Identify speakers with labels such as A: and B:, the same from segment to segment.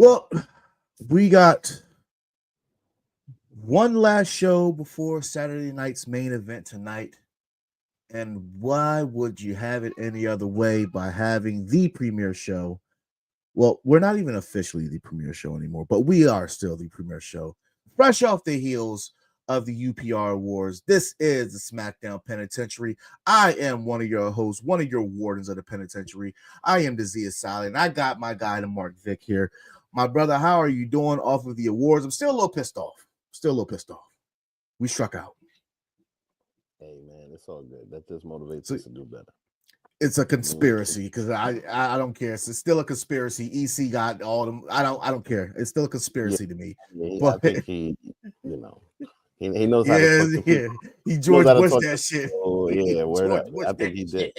A: Well, we got one last show before Saturday night's main event tonight. And why would you have it any other way by having the premiere show? Well, we're not even officially the premiere show anymore, but we are still the premiere show. Fresh off the heels of the UPR Awards, this is the SmackDown Penitentiary. I am one of your hosts, one of your wardens of the penitentiary. I am the Zia Silent. I got my guy, the Mark Vick here. My brother, how are you doing off of the awards? I'm still a little pissed off. We struck out.
B: Hey man, it's all good. That just motivates us to do better.
A: It's a conspiracy because I don't care. It's still a conspiracy. EC got all them. I don't care. It's still a conspiracy to me.
B: Yeah, but I think he knows how to.
A: Yeah, he George Bush that shit.
B: Oh yeah, word up. I think he did.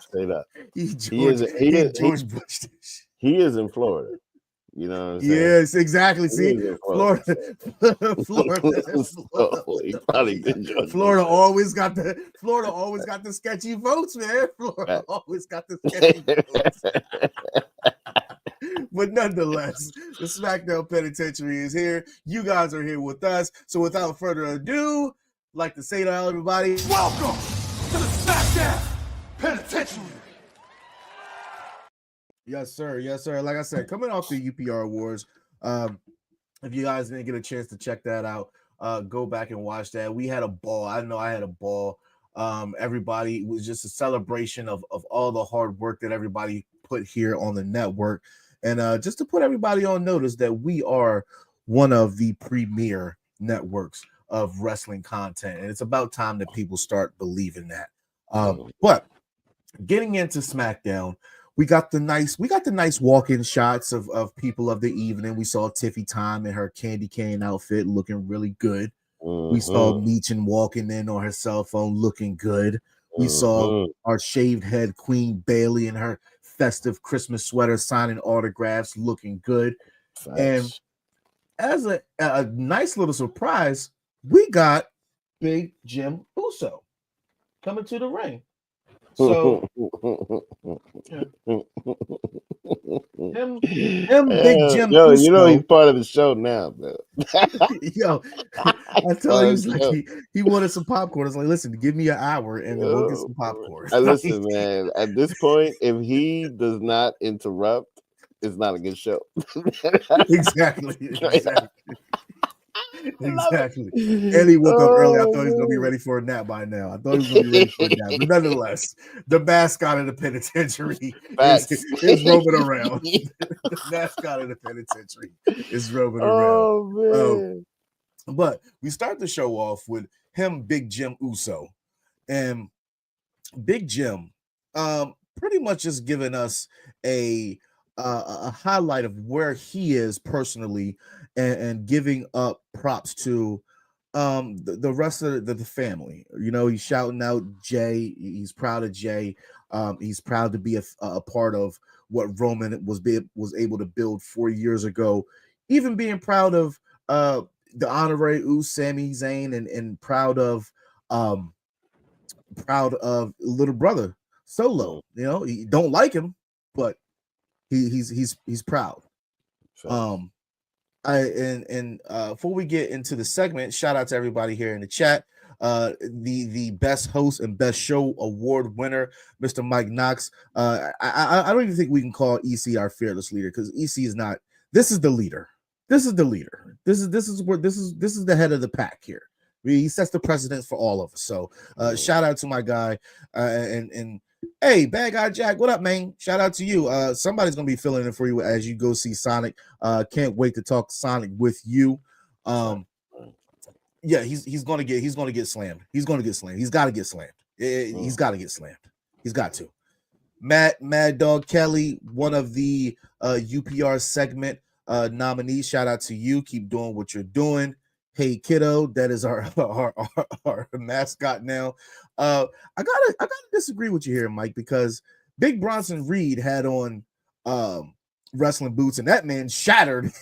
B: Straight up.
A: He George Bush that shit.
B: He is in Florida. You know what I'm saying?
A: Yes, exactly. See, Florida. Florida always got the sketchy votes, man. Florida always got the sketchy votes. But nonetheless, the SmackDown Penitentiary is here. You guys are here with us. So without further ado, I'd like to say to everybody,
C: welcome to the SmackDown Penitentiary.
A: Yes, sir. Yes, sir. Like I said, coming off the UPR Awards, if you guys didn't get a chance to check that out, go back and watch that. We had a ball. I know I had a ball. Everybody, it was just a celebration of all the hard work that everybody put here on the network. And just to put everybody on notice that we are one of the premier networks of wrestling content. And it's about time that people start believing that. But getting into SmackDown, we got the nice walk-in shots of people of the evening. We saw Tiffy Time in her candy cane outfit looking really good. We saw Meechin walking in on her cell phone looking good. We saw our shaved head Queen Bailey in her festive Christmas sweater signing autographs looking good.
B: Thanks.
A: And as a nice little surprise, we got Big Jim Uso coming to the ring. So him Big Jim
B: Uso.
A: You know
B: he's part of the show now, bro.
A: Yo, I told him he wanted some popcorn. I was like, listen, give me an hour and we'll get some popcorn.
B: Listen, man, at this point, if he does not interrupt, it's not a good show.
A: Exactly. Exactly. And he woke up early. I thought he was gonna be ready for a nap by now. But nonetheless, the mascot of the penitentiary is roaming around. The mascot of the penitentiary is roaming around.
B: Man.
A: But we start the show off with him, Big Jim Uso, and Big Jim, pretty much just giving us a highlight of where he is personally, and giving up props to the rest of the family. You know, he's shouting out Jay. He's proud of Jay. He's proud to be a part of what Roman was able to build 4 years ago. Even being proud of the honorary Uso, Sami Zayn, and proud of little brother Solo. You know, he don't like him, but he's proud. Sure. Before we get into the segment, shout out to everybody here in the chat. The best host and best show award winner, Mr. Mike Knox. I don't even think we can call EC our fearless leader, because EC is not. This is the leader. This is the leader. This is the head of the pack here. He sets the precedence for all of us. So shout out to my guy. And hey, Bad Guy Jack, what up, man? Shout out to you. Somebody's gonna be filling in for you as you go see Sonic. Can't wait to talk Sonic with you. Yeah, he's gonna get slammed. He's gonna get slammed. He's got to get slammed. He's got to get slammed. He's got to. Mad Dog Kelly, one of the UPR segment nominees. Shout out to you. Keep doing what you're doing. Hey Kiddo, that is our mascot now. I gotta disagree with you here, Mike, because Big Bronson Reed had on wrestling boots, and that man shattered.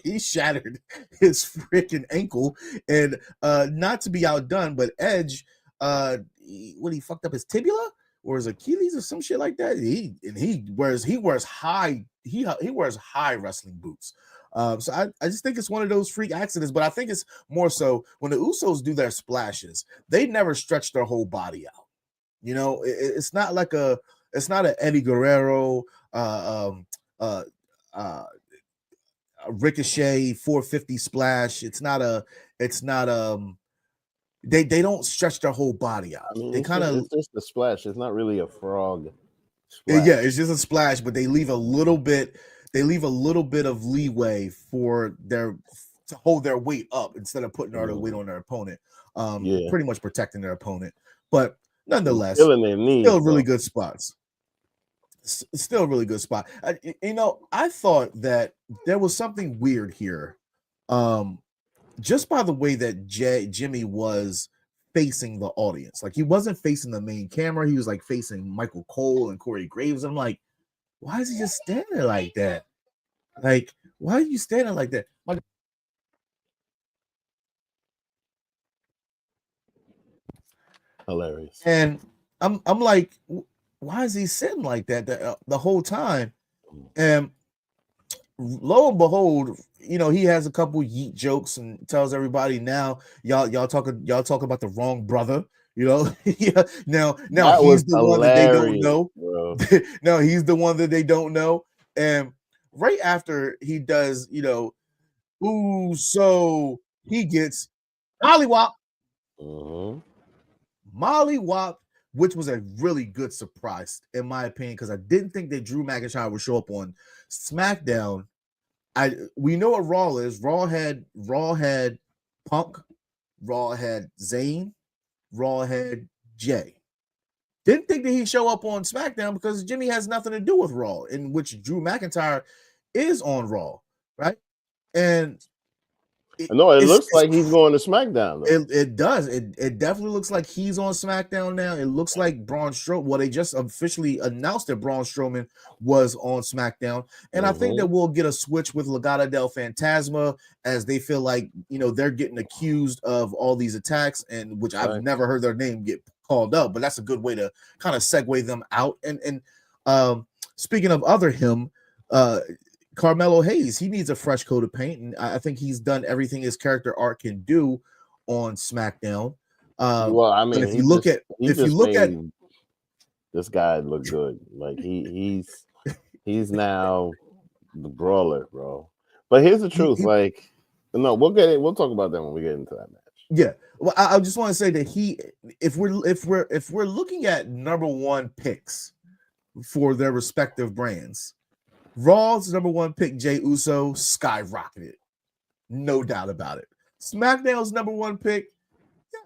A: He shattered his freaking ankle, and not to be outdone, but Edge, he fucked up his tibia. or his Achilles or some shit like that. He wears high wrestling boots. So I just think it's one of those freak accidents, but I think it's more so when the Usos do their splashes, they never stretch their whole body out. You know, it's not like it's not an Eddie Guerrero, a Ricochet 450 splash. They don't stretch their whole body out.
B: I mean,
A: They kind of
B: it's just a splash. It's not really a frog
A: yeah,
B: splash.
A: it's just a splash, but they leave a little bit of leeway for to hold their weight up instead of putting all their weight on their opponent. Pretty much protecting their opponent. But nonetheless,
B: Killing their knees,
A: still really good spots. Still a really good spot. You know, I thought that there was something weird here. Just by the way that Jimmy was facing the audience. Like he wasn't facing the main camera. He was like facing Michael Cole and Corey Graves. I'm like, why is he just standing like that? Like, why are you standing like that?
B: Hilarious.
A: And I'm like, why is he sitting like that the whole time? And lo and behold, you know, he has a couple yeet jokes and tells everybody now y'all talk about the wrong brother. You know, yeah. Now he's the one that they don't know. No, he's the one that they don't know. And right after he does, you know, ooh, so he gets mollywop. Mollywop, which was a really good surprise, in my opinion, because I didn't think that Drew McIntyre would show up on SmackDown. We know what Raw is. Raw had Punk, Raw had Zayn, Raw had Jay. Didn't think that he'd show up on SmackDown because Jimmy has nothing to do with Raw, in which Drew McIntyre is on Raw, right? And
B: it looks like he's going to SmackDown.
A: It does. It definitely looks like he's on SmackDown now. It looks like Braun Strowman. Well, they just officially announced that Braun Strowman was on SmackDown, and I think that we'll get a switch with Legado del Fantasma as they feel like, you know, they're getting accused of all these attacks, and which I've never heard their name get called up, but that's a good way to kind of segue them out. And speaking of other him, Carmelo Hayes, he needs a fresh coat of paint, and I think he's done everything his character arc can do on SmackDown.
B: Well, I mean,
A: if you look at
B: this guy look good, like he's now the brawler, bro. But here's the truth, we'll talk about that when we get into that match.
A: Yeah, well, I just want to say that if we're looking at number one picks for their respective brands, Raw's number one pick, Jey Uso, skyrocketed. No doubt about it. SmackDown's number one pick,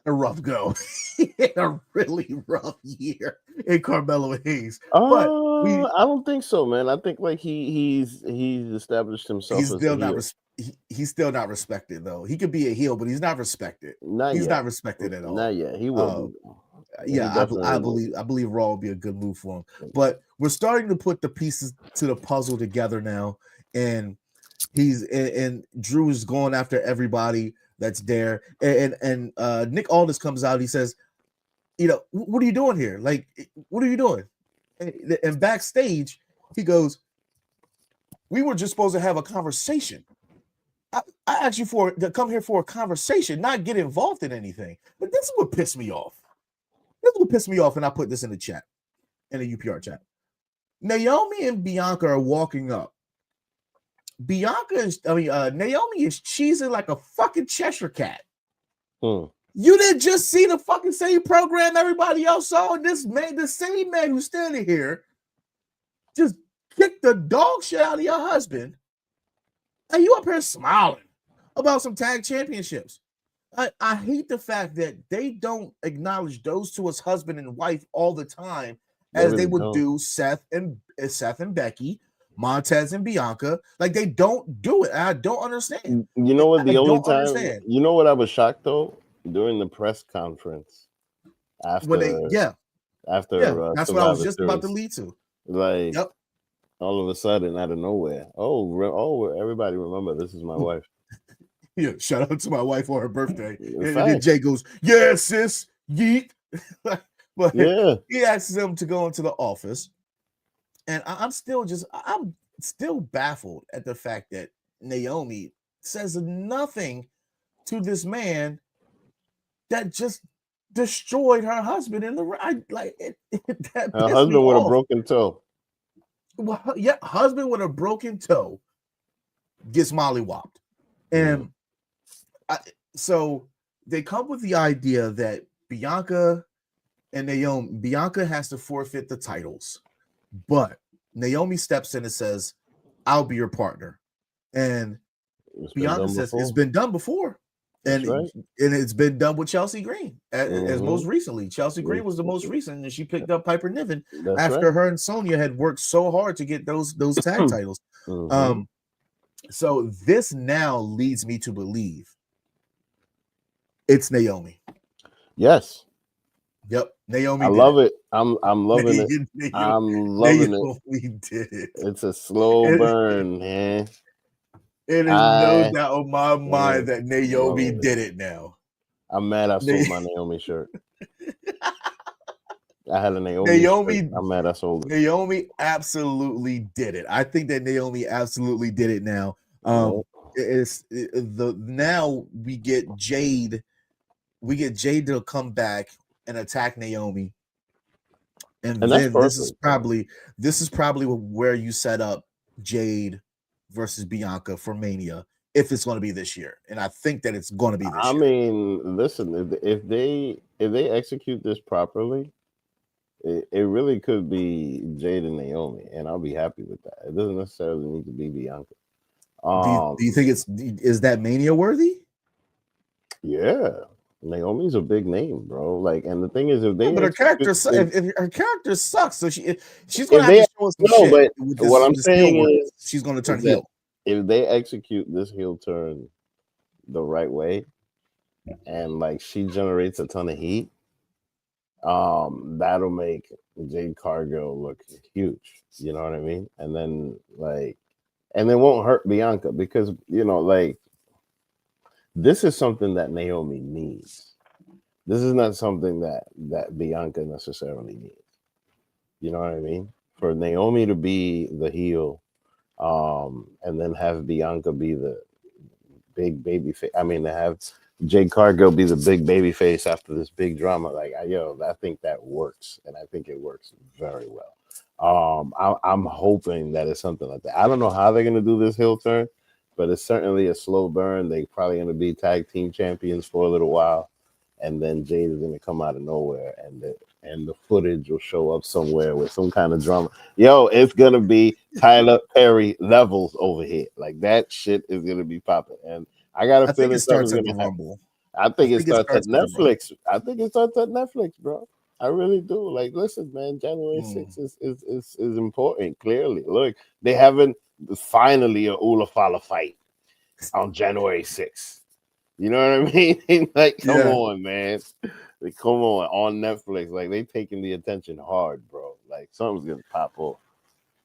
A: a rough go. He had a really rough year in Carmelo Hayes. But
B: I don't think so, man. I think like he's established himself. He's
A: still not respected, though. He could be a heel, but he's not respected. He's not respected at all.
B: Not yet. He will.
A: Yeah, I believe Raw will be a good move for him. But we're starting to put the pieces to the puzzle together now, and Drew is going after everybody that's there. And Nick Aldis comes out. He says, you know, what are you doing here? Like, what are you doing? And backstage, he goes, we were just supposed to have a conversation. I asked you to come here for a conversation, not get involved in anything. But this is what pissed me off. And I put this in the chat, in the UPR chat. Naomi and Bianca are walking up. Naomi is cheesing like a fucking Cheshire cat. You didn't just see the fucking same program everybody else saw. And this man, the same man who's standing here, just kicked the dog shit out of your husband. And you up here smiling about some tag championships. I hate the fact that they don't acknowledge those two as husband and wife all the time, as they would do Seth and Becky, Montez and Bianca. Like, they don't do it. I don't understand.
B: You know what? The only time, you know what I was shocked though, during the press conference after, that's
A: what I was just about to lead to.
B: Like, all of a sudden, out of nowhere, everybody remember this is my wife.
A: Yeah, shout out to my wife on her birthday. And then Jay goes, yeah, sis, yeet. But
B: Yeah.
A: he asks him to go into the office, and I'm still baffled at the fact that Naomi says nothing to this man that just destroyed her husband in the that
B: Her
A: pissed me
B: husband with a
A: off.
B: broken toe.
A: Well, yeah, husband with a broken toe gets mollywopped, and so they come with the idea that Bianca has to forfeit the titles, but Naomi steps in and says, "I'll be your partner," and Bianca says, "It's been done before."
B: That's right.
A: And it's been done with Chelsea Green as most recently. Chelsea Green was the most recent, and she picked up Piper Niven after her and Sonya had worked so hard to get those tag titles. So this now leads me to believe it's Naomi.
B: Yes.
A: Yep, Naomi.
B: I love it. I'm loving it. I'm loving
A: Naomi did it.
B: It's a slow burn, man.
A: It is no doubt on my mind that Naomi did it now.
B: I'm mad I sold my Naomi shirt. I had a Naomi shirt. I'm mad I sold it.
A: Naomi absolutely did it. I think that Naomi absolutely did it now. Now we get Jade. We get Jade to come back and attack Naomi. And then this is probably where you set up Jade versus Bianca for Mania, if it's going to be this year. And I think that it's going to be this year.
B: I mean, listen, if they execute this properly, it really could be Jade and Naomi, and I'll be happy with that. It doesn't necessarily need to be Bianca.
A: Do you think is that Mania worthy?
B: Yeah. Naomi's a big name, bro. Like, and the thing is, if
A: her character if her character sucks, so she's gonna have to show us some shit.
B: But what I'm saying is,
A: she's gonna turn heel.
B: If they execute this heel turn the right way, and like she generates a ton of heat, that'll make Jade Cargill look huge. You know what I mean? And then won't hurt Bianca because this is something that Naomi needs. This is not something that Bianca necessarily needs. You know what I mean? For Naomi to be the heel, and then have Bianca be the big baby face. I mean, to have Jade Cargill be the big baby face after this big drama. I think that works, and I think it works very well. I'm hoping that it's something like that. I don't know how they're gonna do this heel turn, but it's certainly a slow burn. They're probably going to be tag team champions for a little while, and then Jade is going to come out of nowhere, and the footage will show up somewhere with some kind of drama. Yo, it's going to be Tyler Perry levels over here. Like, that shit is going to be popping. And I got a feeling
A: it starts at the Rumble.
B: I think it starts at Netflix. I think it starts at Netflix, bro. I really do. Like, listen, man, January 6th is important, clearly. Look, they haven't finally a Ula Fala fight on January 6th. You know what I mean? Like, come on, man. Like, come on Netflix. Like, they taking the attention hard, bro. Like, something's gonna pop off.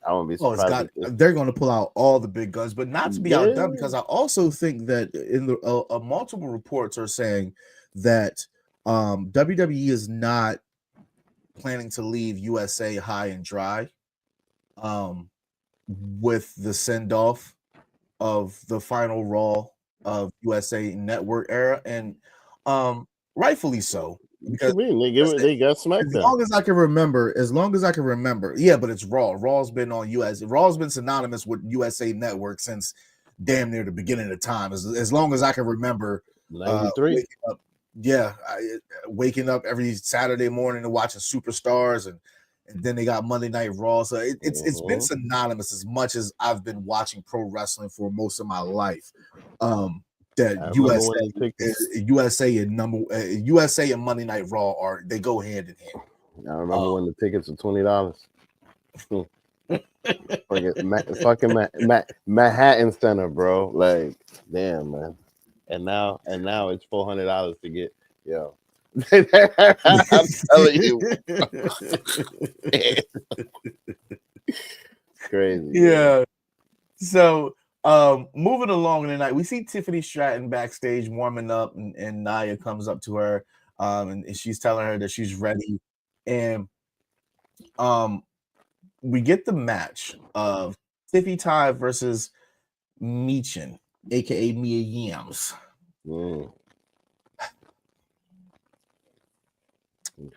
B: I won't be surprised.
A: They're going to pull out all the big guns, but not to be outdone, because I also think that in the multiple reports are saying that WWE is not planning to leave USA high and dry with the send-off of the final Raw of USA Network era, and rightfully so.
B: Because they got SmackDown.
A: As long as I can remember. Yeah, but it's Raw. Raw's been on US. Raw's been synonymous with USA Network since damn near the beginning of time. As long as I can remember.
B: 93.
A: Waking up every Saturday morning and watching Superstars, and then they got Monday Night Raw. So it's been synonymous as much as I've been watching pro wrestling for most of my life. That USA and Monday Night Raw they go hand in hand.
B: I remember when the tickets were $20. Manhattan Center, bro. Like, damn, man. And now it's $400 to get. Yo, I'm telling you, crazy.
A: Yeah. So, moving along in the night, we see Tiffany Stratton backstage warming up, and Nia comes up to her, and she's telling her that she's ready And we get the match of Tiffy Ty versus Michin, aka Mia Yams.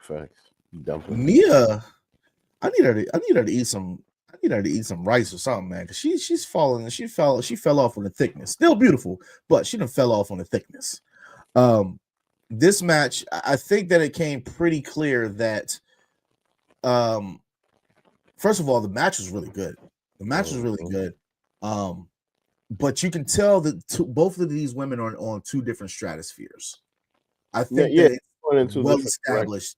B: Facts. Dumpling.
A: Mia, I need her to eat some. I need her to eat some rice or something, man. Because she's falling. She fell off on the thickness. Still beautiful, but she done fell off on the thickness. This match, I think that it came pretty clear that, first of all, the match was really good. The match was really good. But you can tell that both of these women are on two different stratospheres. I think that it's well established.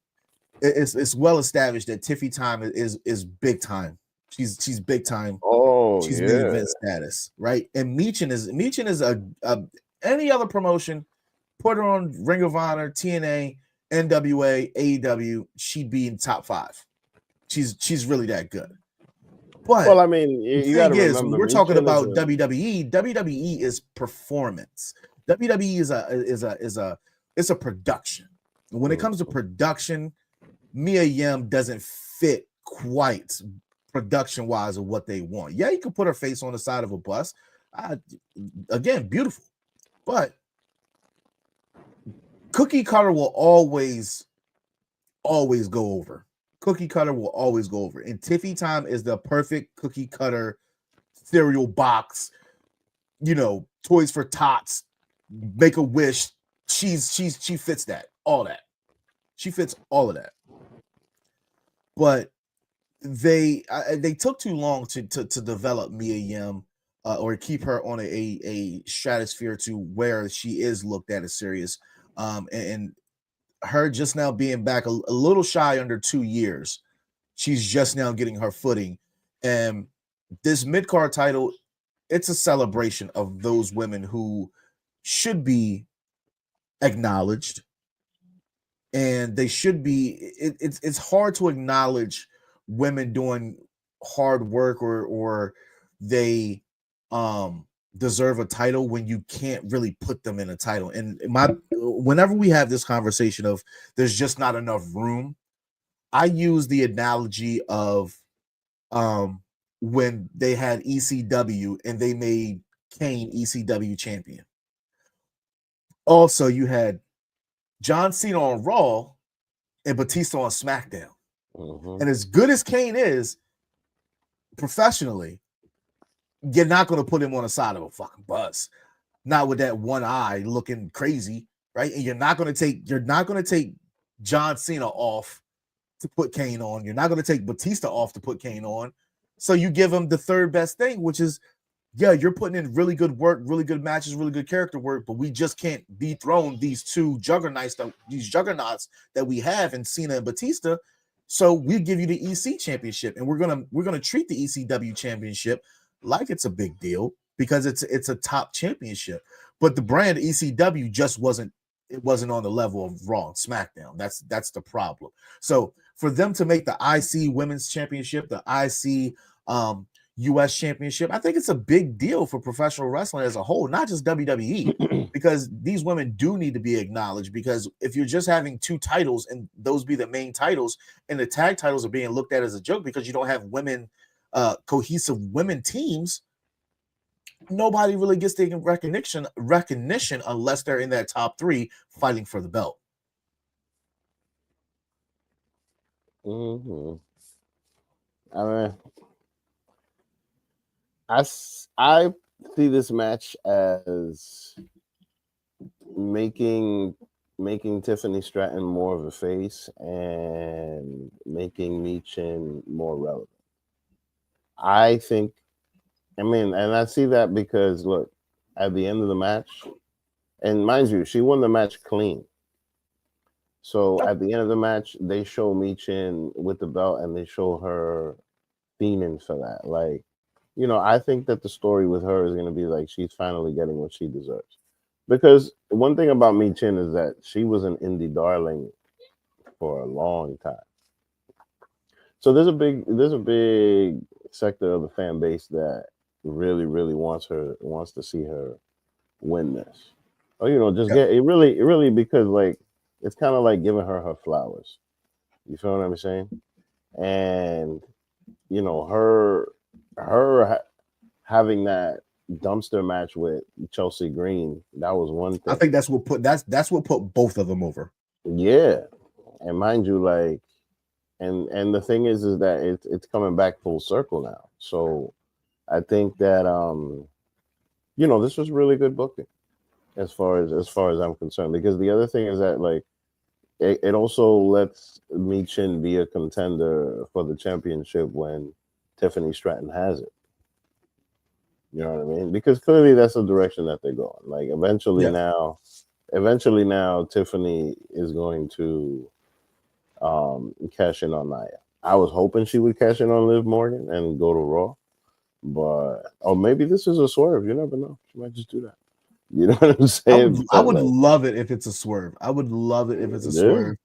A: It's well established that Tiffy Time is big time. She's big time.
B: Oh,
A: she's big event status, right? And Michin is a any other promotion, put her on Ring of Honor, TNA, NWA, AEW, she'd be in top 5. She's really that good. But
B: well, I mean, you got to remember,
A: when we're talking about WWE. WWE is performance. WWE is a production. When it comes to production, Mia Yim doesn't fit quite production wise of what they want. Yeah, you can put her face on the side of a bus. Again, beautiful, but cookie cutter will always go over. Cookie cutter will always go over. And Tiffy Time is the perfect cookie cutter cereal box, Toys for Tots, Make a Wish. She fits that, all that. She fits all of that. But they took too long to develop Mia Yim or keep her on a stratosphere to where she is looked at as serious. And her just now being back a little shy under 2 years, she's just now getting her footing. And this mid-card title, it's a celebration of those women who should be acknowledged, and they should be. It's hard to acknowledge women doing hard work or they deserve a title when you can't really put them in a title. And whenever we have this conversation of there's just not enough room, I use the analogy of when they had ECW and they made Kane ECW champion. Also, you had John Cena on Raw and Batista on SmackDown. And as good as Kane is professionally, you're not going to put him on the side of a fucking bus, not with that one eye looking crazy, right? And you're not going to take John Cena off to put Kane on. You're not going to take Batista off to put Kane on. So you give him the third best thing, which is, yeah, you're putting in really good work, really good matches, really good character work, but we just can't dethrone these two juggernauts that we have in Cena and Batista. So we give you the EC championship, and we're gonna treat the ECW championship like it's a big deal because it's a top championship. But the brand ECW just wasn't on the level of Raw and SmackDown. That's the problem. So for them to make the IC Women's Championship, the IC US Championship, I think it's a big deal for professional wrestling as a whole, not just WWE, because these women do need to be acknowledged. Because if you're just having two titles and those be the main titles, and the tag titles are being looked at as a joke because you don't have women, cohesive women teams, nobody really gets the recognition unless they're in that top 3 fighting for the belt.
B: I mean, I see this match as making Tiffany Stratton more of a face and making Michin more relevant. I think, and I see that because look, at the end of the match, and mind you, she won the match clean. So at the end of the match, they show Michin with the belt and they show her fiending for that. Like, I think that the story with her is going to be like she's finally getting what she deserves. Because one thing about Michin is that she was an indie darling for a long time. So there's a big sector of the fan base that really, really wants to see her win this. Or, just get it really because like it's kind of like giving her flowers. You feel what I'm saying? And her having that dumpster match with Chelsea Green, that was one thing.
A: I think that's what put both of them over.
B: Yeah, and mind you, like, and the thing is that it's coming back full circle now. So I think that this was really good booking as far as I'm concerned. Because the other thing is that, like, it also lets Michin be a contender for the championship when Tiffany Stratton has it. You know what I mean? Because clearly that's the direction that they're going. Like, eventually now Tiffany is going to cash in on Nia. I was hoping she would cash in on Liv Morgan and go to Raw, or maybe this is a swerve. You never know. She might just do that. You know what I'm saying?
A: I would love it if it's a swerve. I would love it if it's a swerve.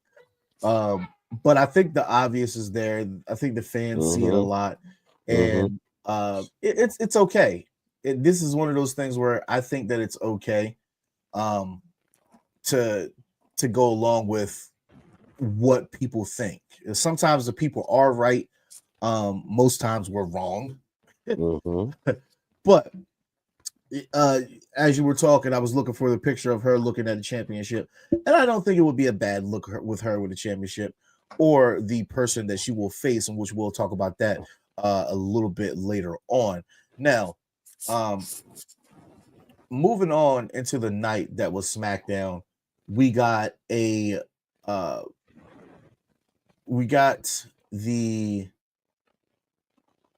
A: But I think the obvious is there. I think the fans see it a lot, and it's okay. This is one of those things where I think that it's okay to go along with what people think. Sometimes the people are right. Most times we're wrong. But as you were talking, I was looking for the picture of her looking at the championship, and I don't think it would be a bad look with her with the championship, or the person that she will face, and which we'll talk about that a little bit later on. Now, moving on into the night that was SmackDown, we got the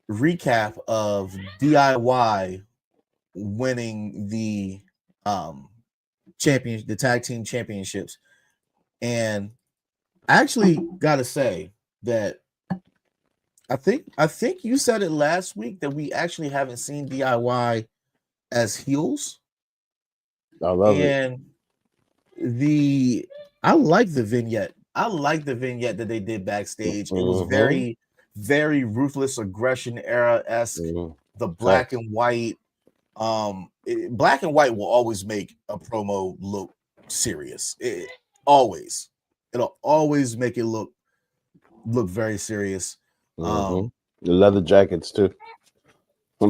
A: recap of DIY winning the tag team championships, and I actually gotta say that I think you said it last week that we actually haven't seen DIY as heels.
B: I love it.
A: And I like the vignette. I like the vignette that they did backstage. It was very, very ruthless aggression era-esque. The black and white. Black and white will always make a promo look serious. It'll always make it look very serious.
B: The leather jackets too.
A: I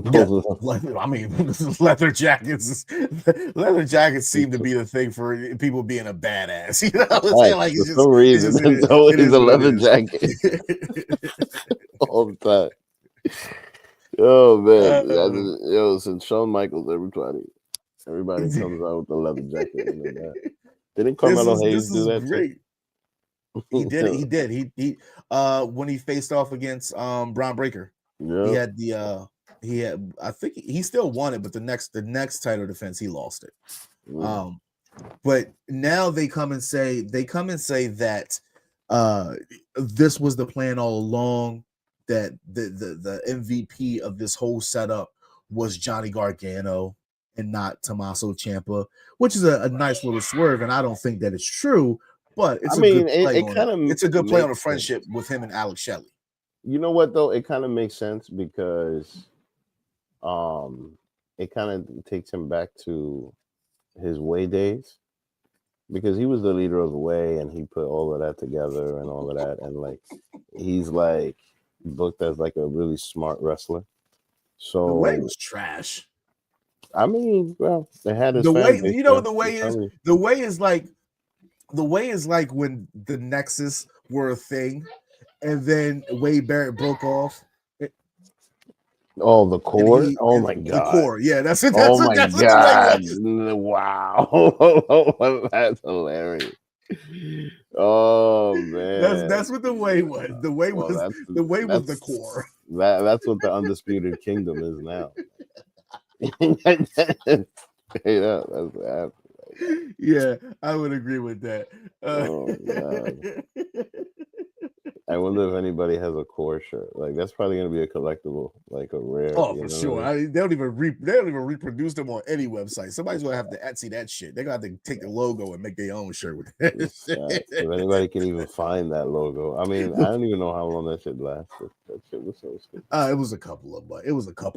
A: mean, leather jackets seem to be the thing for people being a badass. You know what I'm saying? Like,
B: for some reason, it's always a leather jacket all the time. Oh man, since Shawn Michaels, everybody comes out with the leather jacket. Didn't Carmelo Hayes do that
A: great.
B: too?
A: He did it. He did. He when he faced off against Braun Breaker, he had I think he still won it, but the next title defense he lost it. But now they come and say that this was the plan all along, that the MVP of this whole setup was Johnny Gargano and not Tommaso Ciampa, which is a nice little swerve, and I don't think that it's true, but it's a good play on a friendship with him and Alex Shelley.
B: You know what though? It kind of makes sense because it kind of takes him back to his Way days, because he was the leader of the Way and he put all of that together and all of that, and like he's like booked as like a really smart wrestler. So
A: the Way was trash.
B: I mean, well, they had his
A: the Way.
B: base,
A: You know what the Way is? The Way is like when the Nexus were a thing, and then Wade Barrett broke off.
B: Oh, the core! Oh my god!
A: The core, yeah, that's it.
B: Oh my god! Wow, that's hilarious. Oh man,
A: that's what the Way was. The Way was the core.
B: That's what the Undisputed Kingdom is now.
A: Yeah, I would agree with that.
B: Oh god. I wonder if anybody has a core shirt. Like, that's probably gonna be a collectible, like a rare.
A: Oh, for sure. They don't even reproduce them on any website. Somebody's gonna have to Etsy that shit. They're gonna have to take the logo and make their own shirt with it.
B: If anybody can even find that logo. I mean, I don't even know how long that shit lasted. That shit was so stupid.
A: It was a cup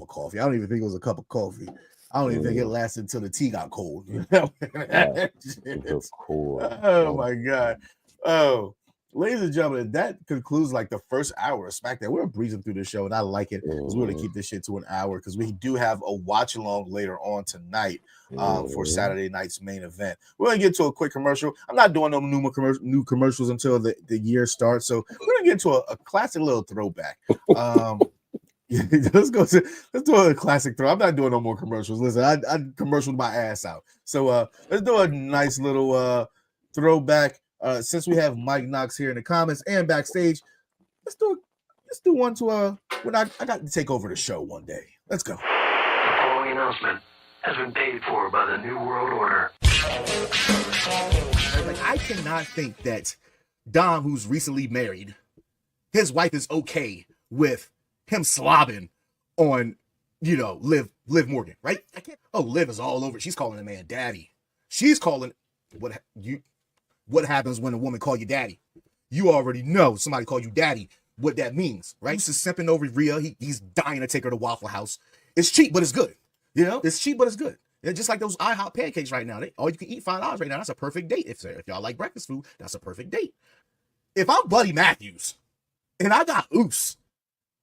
A: of coffee. I don't even think it was a cup of coffee. I don't even think it lasted until the tea got cold.
B: The core.
A: Oh my god. Oh, ladies and gentlemen, that concludes like the first hour of SmackDown. We're breezing through the show, and I like it because we're going to keep this shit to an hour because we do have a watch along later on tonight for Saturday night's main event. We're going to get to a quick commercial. I'm not doing no new commercials until the year starts, so we're going to get to a classic little throwback. Let's do a classic throw. I'm not doing no more commercials. Listen, I commercialed my ass out. So let's do a nice little throwback. Since we have Mike Knox here in the comments and backstage, let's do one to when I got to take over the show one day. Let's go.
D: The following announcement has been paid for by the New World Order.
A: Like, I cannot think that Dom, who's recently married, his wife is okay with him slobbing on, Liv Morgan, right? I can't. Oh, Liv is all over. She's calling the man daddy. She's calling what happens when a woman call you daddy. You already know somebody call you daddy, what that means, right? He's just simping over Rhea. He's dying to take her to Waffle House. It's cheap, but it's good. It's cheap, but it's good. It's just like those IHOP pancakes right now. All you can eat $5 right now. That's a perfect date. If y'all like breakfast food, that's a perfect date. If I'm Buddy Matthews and I got Oos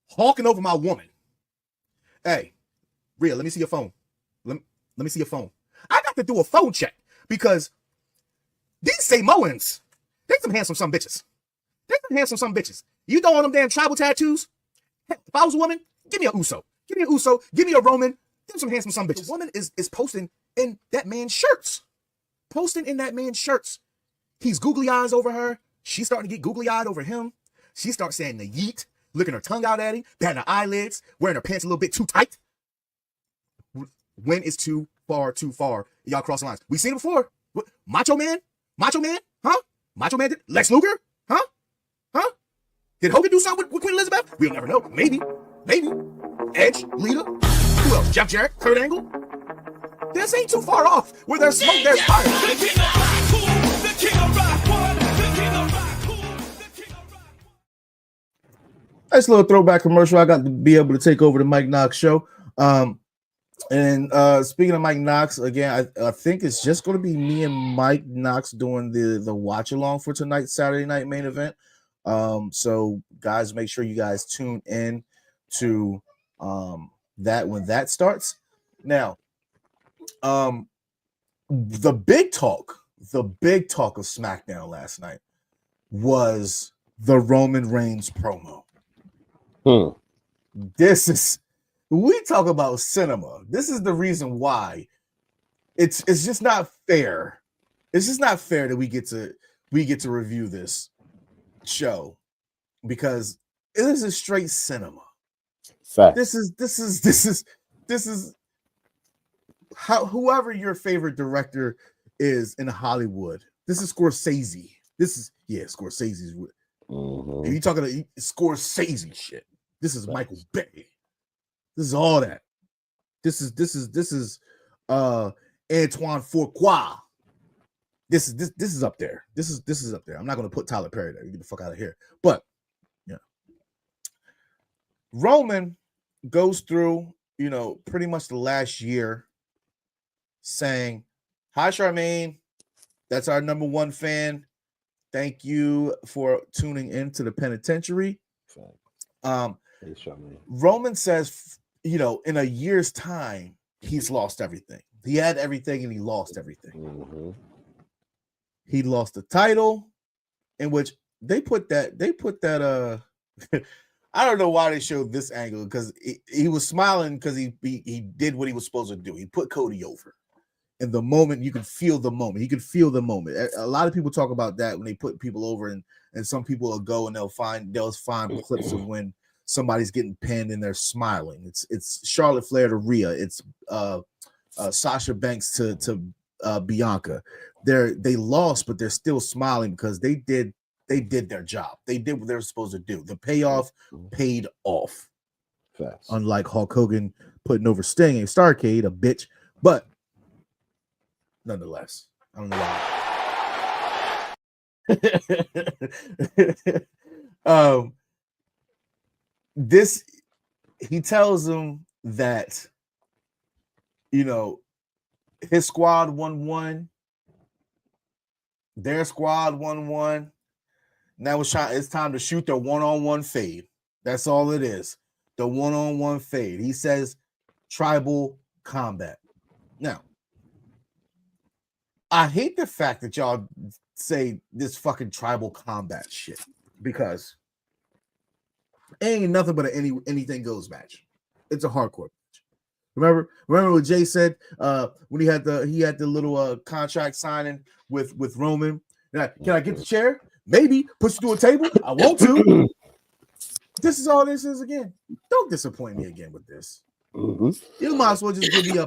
A: hawking over my woman, hey, Rhea, let me see your phone. Let me see your phone. I got to do a phone check because these Samoans, they some handsome some bitches. You don't want them damn tribal tattoos? Heck, if I was a woman, give me a Uso. Give me a Roman. Give me some handsome some bitches. The woman is posting in that man's shirts. He's googly eyes over her. She's starting to get googly eyed over him. She starts saying the yeet, licking her tongue out at him, batting her eyelids, wearing her pants a little bit too tight. When is too far? Y'all cross the lines. We seen it before. What? Macho Man? Huh? Macho Man did? Lex Luger? Huh? Did Hogan do something with Queen Elizabeth? We'll never know. Maybe. Edge, Lita. Who else? Jeff Jarrett? Kurt Angle? This ain't too far off. Where there's smoke, there's fire. Nice little throwback commercial. I got to be able to take over the Mike Knox show. And speaking of Mike Knox, again, I think it's just going to be me and Mike Knox doing the watch along for tonight's Saturday night main event. So guys, make sure you guys tune in to that when that starts. Now, the big talk of SmackDown last night was the Roman Reigns promo. We talk about cinema. This is the reason why it's just not fair. It's just not fair that we get to review this show because it is a straight cinema.
B: Fact.
A: This is how whoever your favorite director is in Hollywood. This is Scorsese. Scorsese's. If you're talking Scorsese shit, this is Michael Bay. This is all that. This is Antoine Fuqua. This is up there. This is up there. I'm not gonna put Tyler Perry there. Get the fuck out of here. But yeah, Roman goes through pretty much the last year saying, "Hi Charmaine, that's our number one fan. Thank you for tuning in to the Penitentiary." Roman says, in a year's time, he's lost everything. He had everything and he lost everything. He lost the title, in which they put that I don't know why they showed this angle because he was smiling because he did what he was supposed to do. He put Cody over. In the moment, you can feel the moment. He could feel the moment. A lot of people talk about that when they put people over, and some people will go and they'll find clips of when somebody's getting pinned and they're smiling. It's Charlotte Flair to Rhea. It's Sasha Banks to Bianca. They lost, but they're still smiling because they did their job. They did what they were supposed to do. The payoff paid off.
B: Facts. Unlike
A: Hulk Hogan putting over Sting and Starrcade, a bitch, but nonetheless, I don't know why. He tells him that his squad won one, their squad won one. Now it's time to shoot the one-on-one fade. That's all it is. The one-on-one fade. He says tribal combat. Now, I hate the fact that y'all say this fucking tribal combat shit because it ain't nothing but an anything goes match. It's a hardcore match. Remember what Jay said when he had the little contract signing with Roman. Can I get the chair? Maybe push you to a table. I want to. This is all this is again. Don't disappoint me again with this. You might as well just give me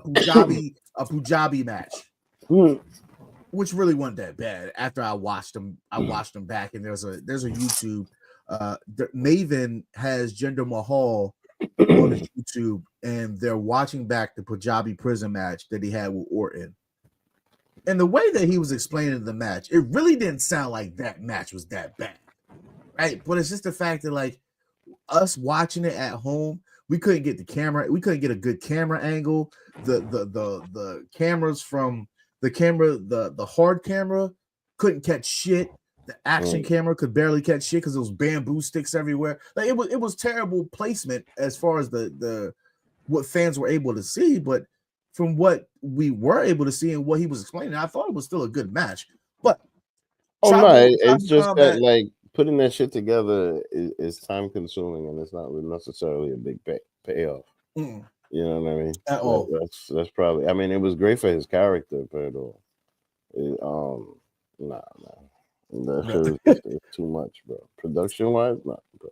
A: a Punjabi match, which really wasn't that bad. After I watched them back, and there's a YouTube. Maven has Jinder Mahal on his YouTube, and they're watching back the Punjabi prison match that he had with Orton. And the way that he was explaining the match, it really didn't sound like that match was that bad, right? But it's just the fact that like us watching it at home, we couldn't get the camera, we couldn't get a good camera angle. The cameras from the hard camera couldn't catch shit. The action camera could barely catch shit because there was bamboo sticks everywhere. Like it was terrible placement as far as the what fans were able to see, but from what we were able to see and what he was explaining, I thought it was still a good match. But
B: it's just that like putting that shit together is time consuming, and it's not necessarily a big payoff. You know what I mean?
A: At all.
B: That's probably. I mean, it was great for his character, but nah. That shit is too much, bro. Production wise, nah, bro.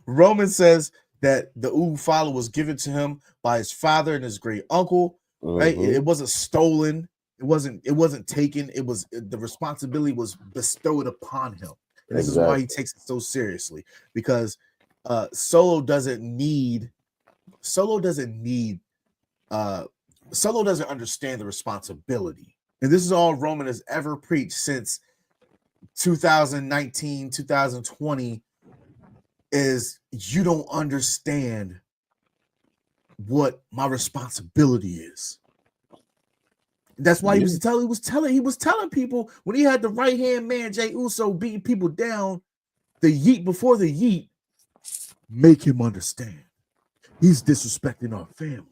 A: Roman says that the Ula Fala was given to him by his father and his great uncle. Right? It wasn't stolen. It wasn't taken. It was the responsibility was bestowed upon him. And this is why he takes it so seriously, because Solo doesn't understand the responsibility. And this is all Roman has ever preached since 2019, 2020 is you don't understand what my responsibility is. That's why he was telling people when he had the right hand man Jey Uso beating people down, the yeet before the yeet, make him understand. He's disrespecting our family.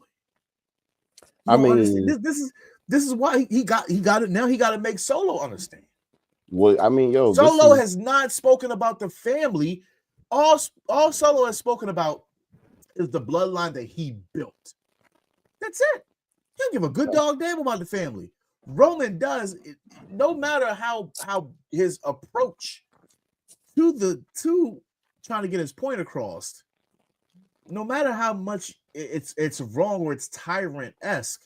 A: This is why he got it. Now he got to make Solo understand.
B: Well, I mean,
A: Solo has not spoken about the family. All Solo has spoken about is the bloodline that he built. That's it. He don't give a good dog damn about the family. Roman does. No matter how his approach to trying to get his point across, no matter how much it's wrong or it's tyrant-esque.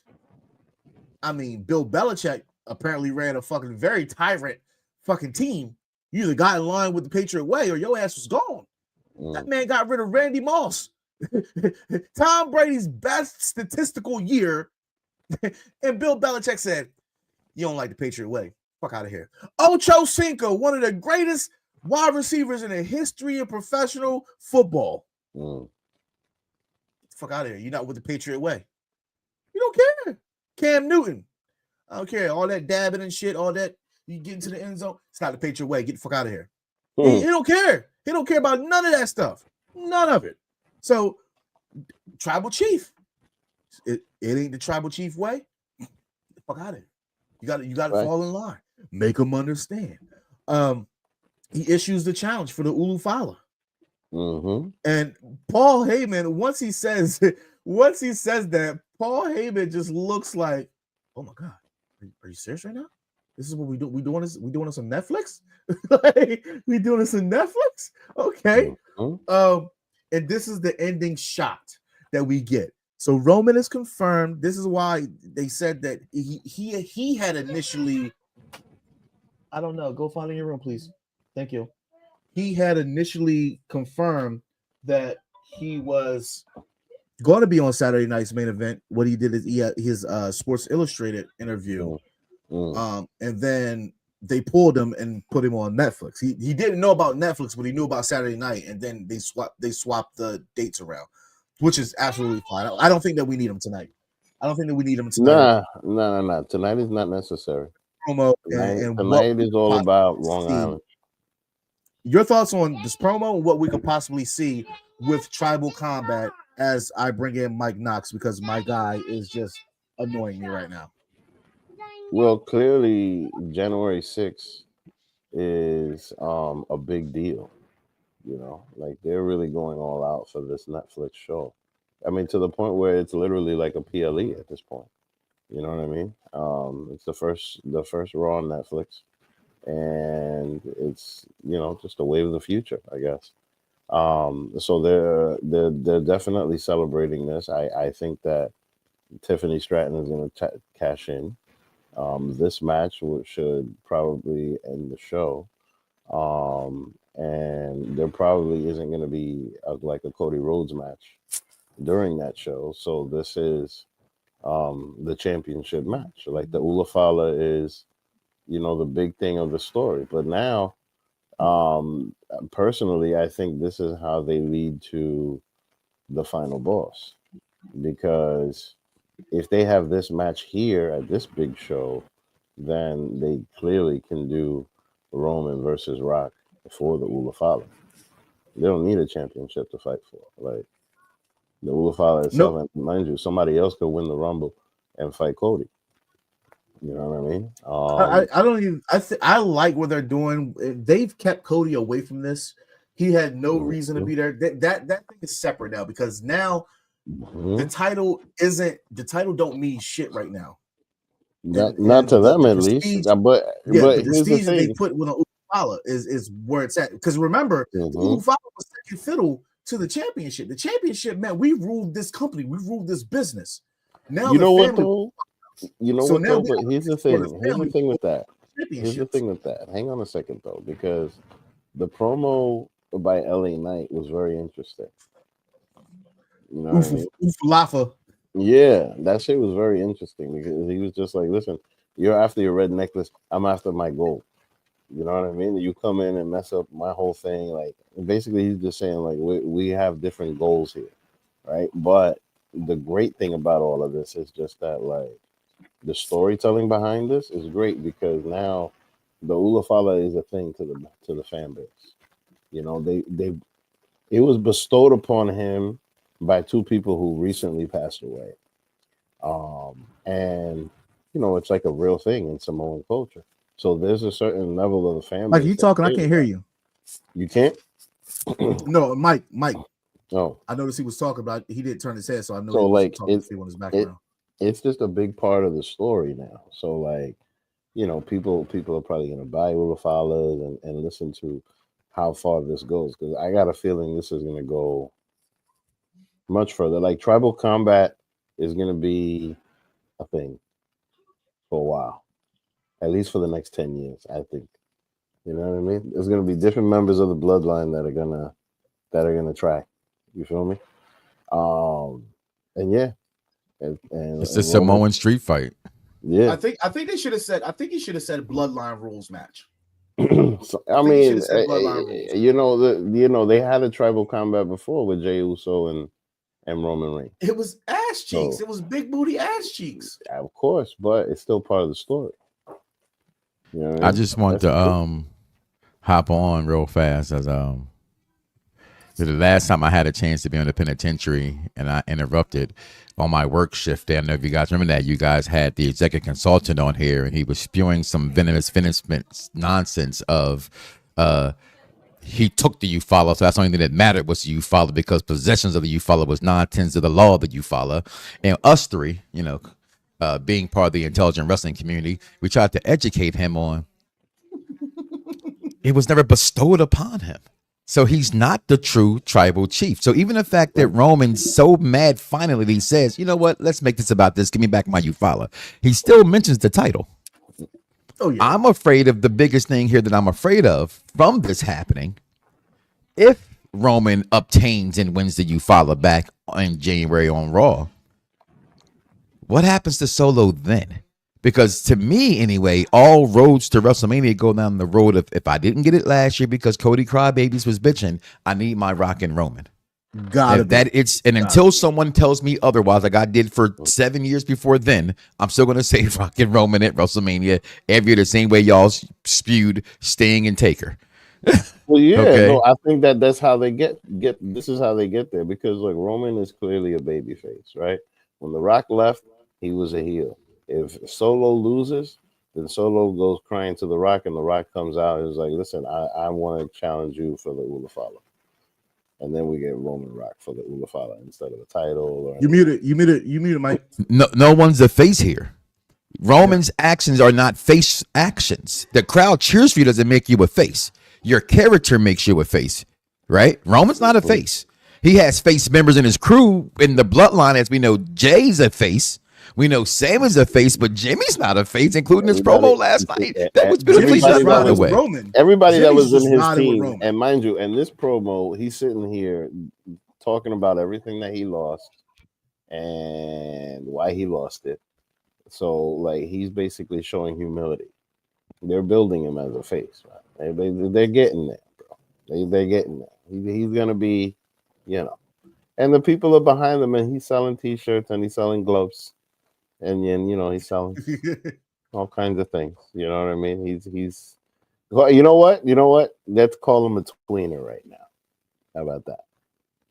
A: I mean, Bill Belichick apparently ran a fucking very tyrant fucking team. You either got in line with the Patriot way or your ass was gone. That man got rid of Randy Moss. Tom Brady's best statistical year. And Bill Belichick said, you don't like the Patriot way. Fuck out of here. Ocho Cinco, one of the greatest wide receivers in the history of professional football. Fuck out of here. You're not with the Patriot way. You don't care. Cam Newton. I don't care. All that dabbing and shit, all that. You get into the end zone. It's not the Patriot way. Get the fuck out of here. He don't care. He don't care about none of that stuff. None of it. So, tribal chief. It ain't the tribal chief way. Get the fuck out of here. You got to fall in line. Make them understand. He issues the challenge for the Ula Fala. And Paul Heyman, once he says that, Paul Heyman just looks like, oh my God, are you serious right now? This is what we do. We doing this on Netflix? Like, we doing this on Netflix? Okay. And this is the ending shot that we get. So Roman is confirmed. This is why they said that he had initially. I don't know. Go find in your room, please. Thank you. He had initially confirmed that he was going to be on Saturday night's main event. What he did is he had his Sports Illustrated interview, and then they pulled him and put him on Netflix. He didn't know about Netflix, but he knew about Saturday night, and then they swapped the dates around, which is absolutely fine. I don't think that we need him tonight. Nah.
B: Tonight is not necessary.
A: Promo
B: tonight is all about Long Island.
A: Your thoughts on this promo and what we could possibly see with tribal combat as I bring in Mike Knox because my guy is just annoying me right now.
B: Well, clearly January 6th is a big deal. You know, like they're really going all out for this Netflix show. I mean, to the point where it's literally like a PLE at this point. You know what I mean? It's the first Raw on Netflix, and it's, you know, just a wave of the future, I guess. So they're definitely celebrating this. I think that Tiffany Stratton is going to cash in. This match should probably end the show. And there probably isn't going to be like a Cody Rhodes match during that show. So this is the championship match. Like the Ula Fala is, you know, the big thing of the story. But now, personally, I think this is how they lead to the final boss. Because if they have this match here at this big show, then they clearly can do Roman versus Rock for the Ula Fala. They don't need a championship to fight for. Like the Ula Fala itself,
A: Nope.
B: and mind you, somebody else could win the Rumble and fight Cody. You know what I mean?
A: I don't even. I like what they're doing. They've kept Cody away from this. He had no reason to be there. That thing is separate now because now the title don't mean shit right now.
B: Not to them at least. But
A: the
B: here's the
A: prestige that they
B: thing.
A: put with an Ula Fala is where it's at. Because remember, Ula Fala was second fiddle to the championship. The championship meant we ruled this company, we ruled this business. Now
B: You know what though? You know what though? But here's the thing. Here's the thing with that. Hang on a second though, because the promo by LA Knight was very interesting. You know what I mean?
A: Ula.
B: Yeah, that shit was very interesting because he was just like, listen, you're after your red necklace, I'm after my gold. You know what I mean? You come in and mess up my whole thing. Like basically he's just saying like we have different goals here, right? But the great thing about all of this is just that like the storytelling behind this is great because now the Ula Fala is a thing to the fan base. You know, it was bestowed upon him by two people who recently passed away. And you know, it's like a real thing in Samoan culture. So there's a certain level of the fan base.
A: Mike, you talking? I can't hear you.
B: You can't?
A: No, Mike.
B: Oh.
A: I noticed he was talking, but he didn't turn his head, so I know
B: so
A: he was
B: like
A: talking on his background.
B: It's just a big part of the story now. So like, you know, people are probably gonna buy Ula Falas and listen to how far this goes because I got a feeling this is gonna go much further. Like tribal combat is gonna be a thing for a while, at least for the next 10 years, I think. You know what I mean? There's gonna be different members of the bloodline that are gonna try. You feel me? And yeah, and
E: it's the Samoan street fight.
B: Yeah,
A: I think they should have said. I think he should have said bloodline rules match.
B: So, I mean, you know, they had a tribal combat before with Jey Uso and Roman Reigns.
A: It was ass cheeks. It was big booty ass cheeks.
B: Of course, but it's still part of the story. You know what I mean?
E: I just want to hop on real fast as the last time I had a chance to be on the penitentiary and I interrupted on my work shift there. I don't know if you guys remember that. You guys had the executive consultant on here and he was spewing some venomous nonsense of he took the Ufala, so that's the only thing that mattered was the Ufala because possessions of the Ufala was 9/10 of the law of the Ufala. And us three, you know, being part of the intelligent wrestling community, we tried to educate him on it was never bestowed upon him. So he's not the true tribal chief. So even the fact that Roman's so mad finally he says, you know what, let's make this about this. Give me back my Ufala. He still mentions the title. Oh, yeah. I'm afraid of the biggest thing here that I'm afraid of from this happening. If Roman obtains and wins the Ufala back in January on Raw, what happens to Solo then? Because to me, anyway, all roads to WrestleMania go down the road of if I didn't get it last year because Cody Crybabies was bitching, I need my Rock and Roman. Until someone tells me otherwise, like I did for 7 years before then, I'm still gonna say Rock and Roman at WrestleMania every year, the same way y'all spewed Sting and Taker.
B: Well, yeah,
E: Okay.
B: no, I think that's how they get. This is how they get there because like Roman is clearly a baby face, right? When The Rock left, he was a heel. If Solo loses, then Solo goes crying to The Rock, and The Rock comes out and is like, "Listen, I want to challenge you for the Ula Fala," and then we get Roman Rock for the Ula Fala instead of a title. Or
A: You muted, Mike.
E: No one's the face here. Roman's actions are not face actions. The crowd cheers for you doesn't make you a face. Your character makes you a face, right? Roman's not a face. He has face members in his crew in the bloodline, as we know. Jay's a face. We know Sam is a face, but Jimmy's not a face, including his promo last night. That was beautifully done, by the way.
B: Everybody that was in his
A: riding with
B: team,
A: Roman.
B: and mind you, in this promo, he's sitting here talking about everything that he lost and why he lost it. So, like, he's basically showing humility. They're building him as a face, right? They're getting there, bro. They're getting there. He's gonna be, you know. And the people are behind him, and he's selling T-shirts and he's selling gloves, and you know he's selling all kinds of things. You know what I mean? He's. Well, you know what? Let's call him a tweener right now. How about that?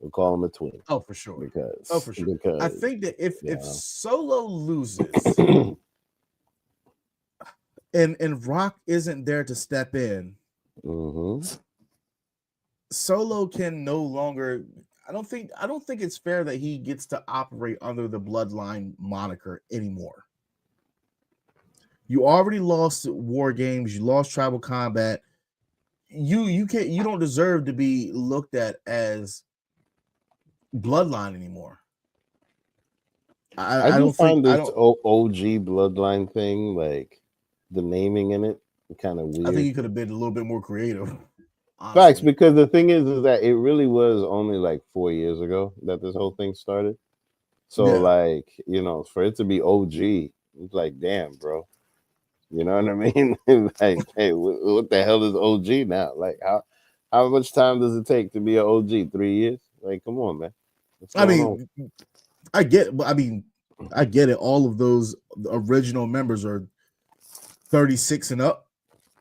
B: We'll call him a tweener.
A: Oh, for sure.
B: Because
A: I think that if Solo loses and Rock isn't there to step in, Solo can no longer. I don't think it's fair that he gets to operate under the Bloodline moniker anymore. You already lost War Games. You lost Tribal Combat. You don't deserve to be looked at as Bloodline anymore.
B: I don't find this OG Bloodline thing, like the naming in it, kind of weird.
A: I think you could have been a little bit more creative.
B: Honestly. Facts, because the thing is that it really was only like 4 years ago that this whole thing started. So like, you know, for it to be OG, it's like, damn, bro. You know what I mean? Like, hey, what the hell is OG now? Like, how much time does it take to be an OG? 3 years? Like, come on, man.
A: I mean, I get it. All of those original members are 36 and up,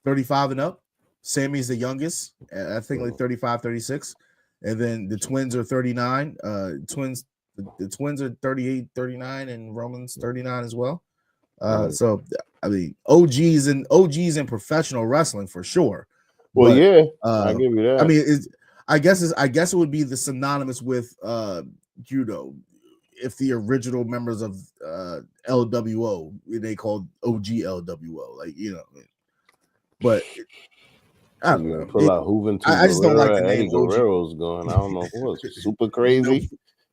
A: 35 and up. Sammy's the youngest, I think like 35, 36. And then the twins are 39. The twins are 38, 39, and Roman's 39 as well. So I mean, OGs in professional wrestling for sure.
B: Well, yeah, I'll give you that.
A: I mean, I guess it would be the synonymous with judo. If the original members of LWO, they called OG LWO, like, you know, but I don't know.
B: Pull out Juventud.
A: I just don't like the name.
B: Eddie Guerrero's going. I don't know who was super crazy.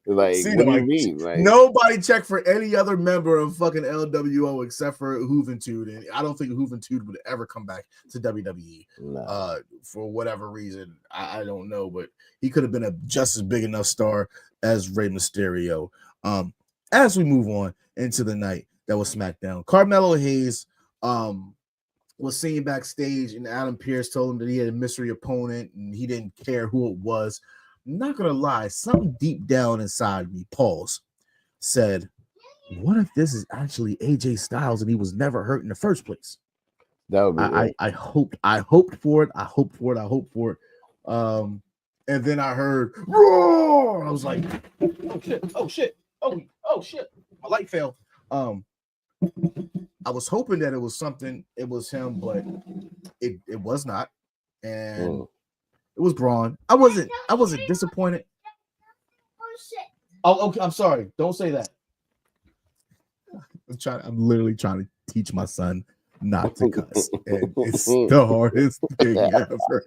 B: Like, what do you mean? Like,
A: nobody checked for any other member of fucking LWO except for Juventud, and I don't think Juventud would ever come back to WWE.
B: No.
A: For whatever reason, I don't know, but he could have been a just as big enough star as Rey Mysterio. As we move on into the night that was SmackDown, Carmelo Hayes was seen backstage, and Adam Pearce told him that he had a mystery opponent and he didn't care who it was. I'm not gonna lie, something deep down inside me, pause, said, what if this is actually AJ Styles and he was never hurt in the first place?
B: That would be
A: I hoped for it. And then I heard roar. I was like, oh shit. My light fell. I was hoping that it was something, it was him, but it was not. And it was Braun. I wasn't disappointed. Oh, okay. I'm sorry. Don't say that. I'm literally trying to teach my son not to cuss. And it's the hardest thing ever.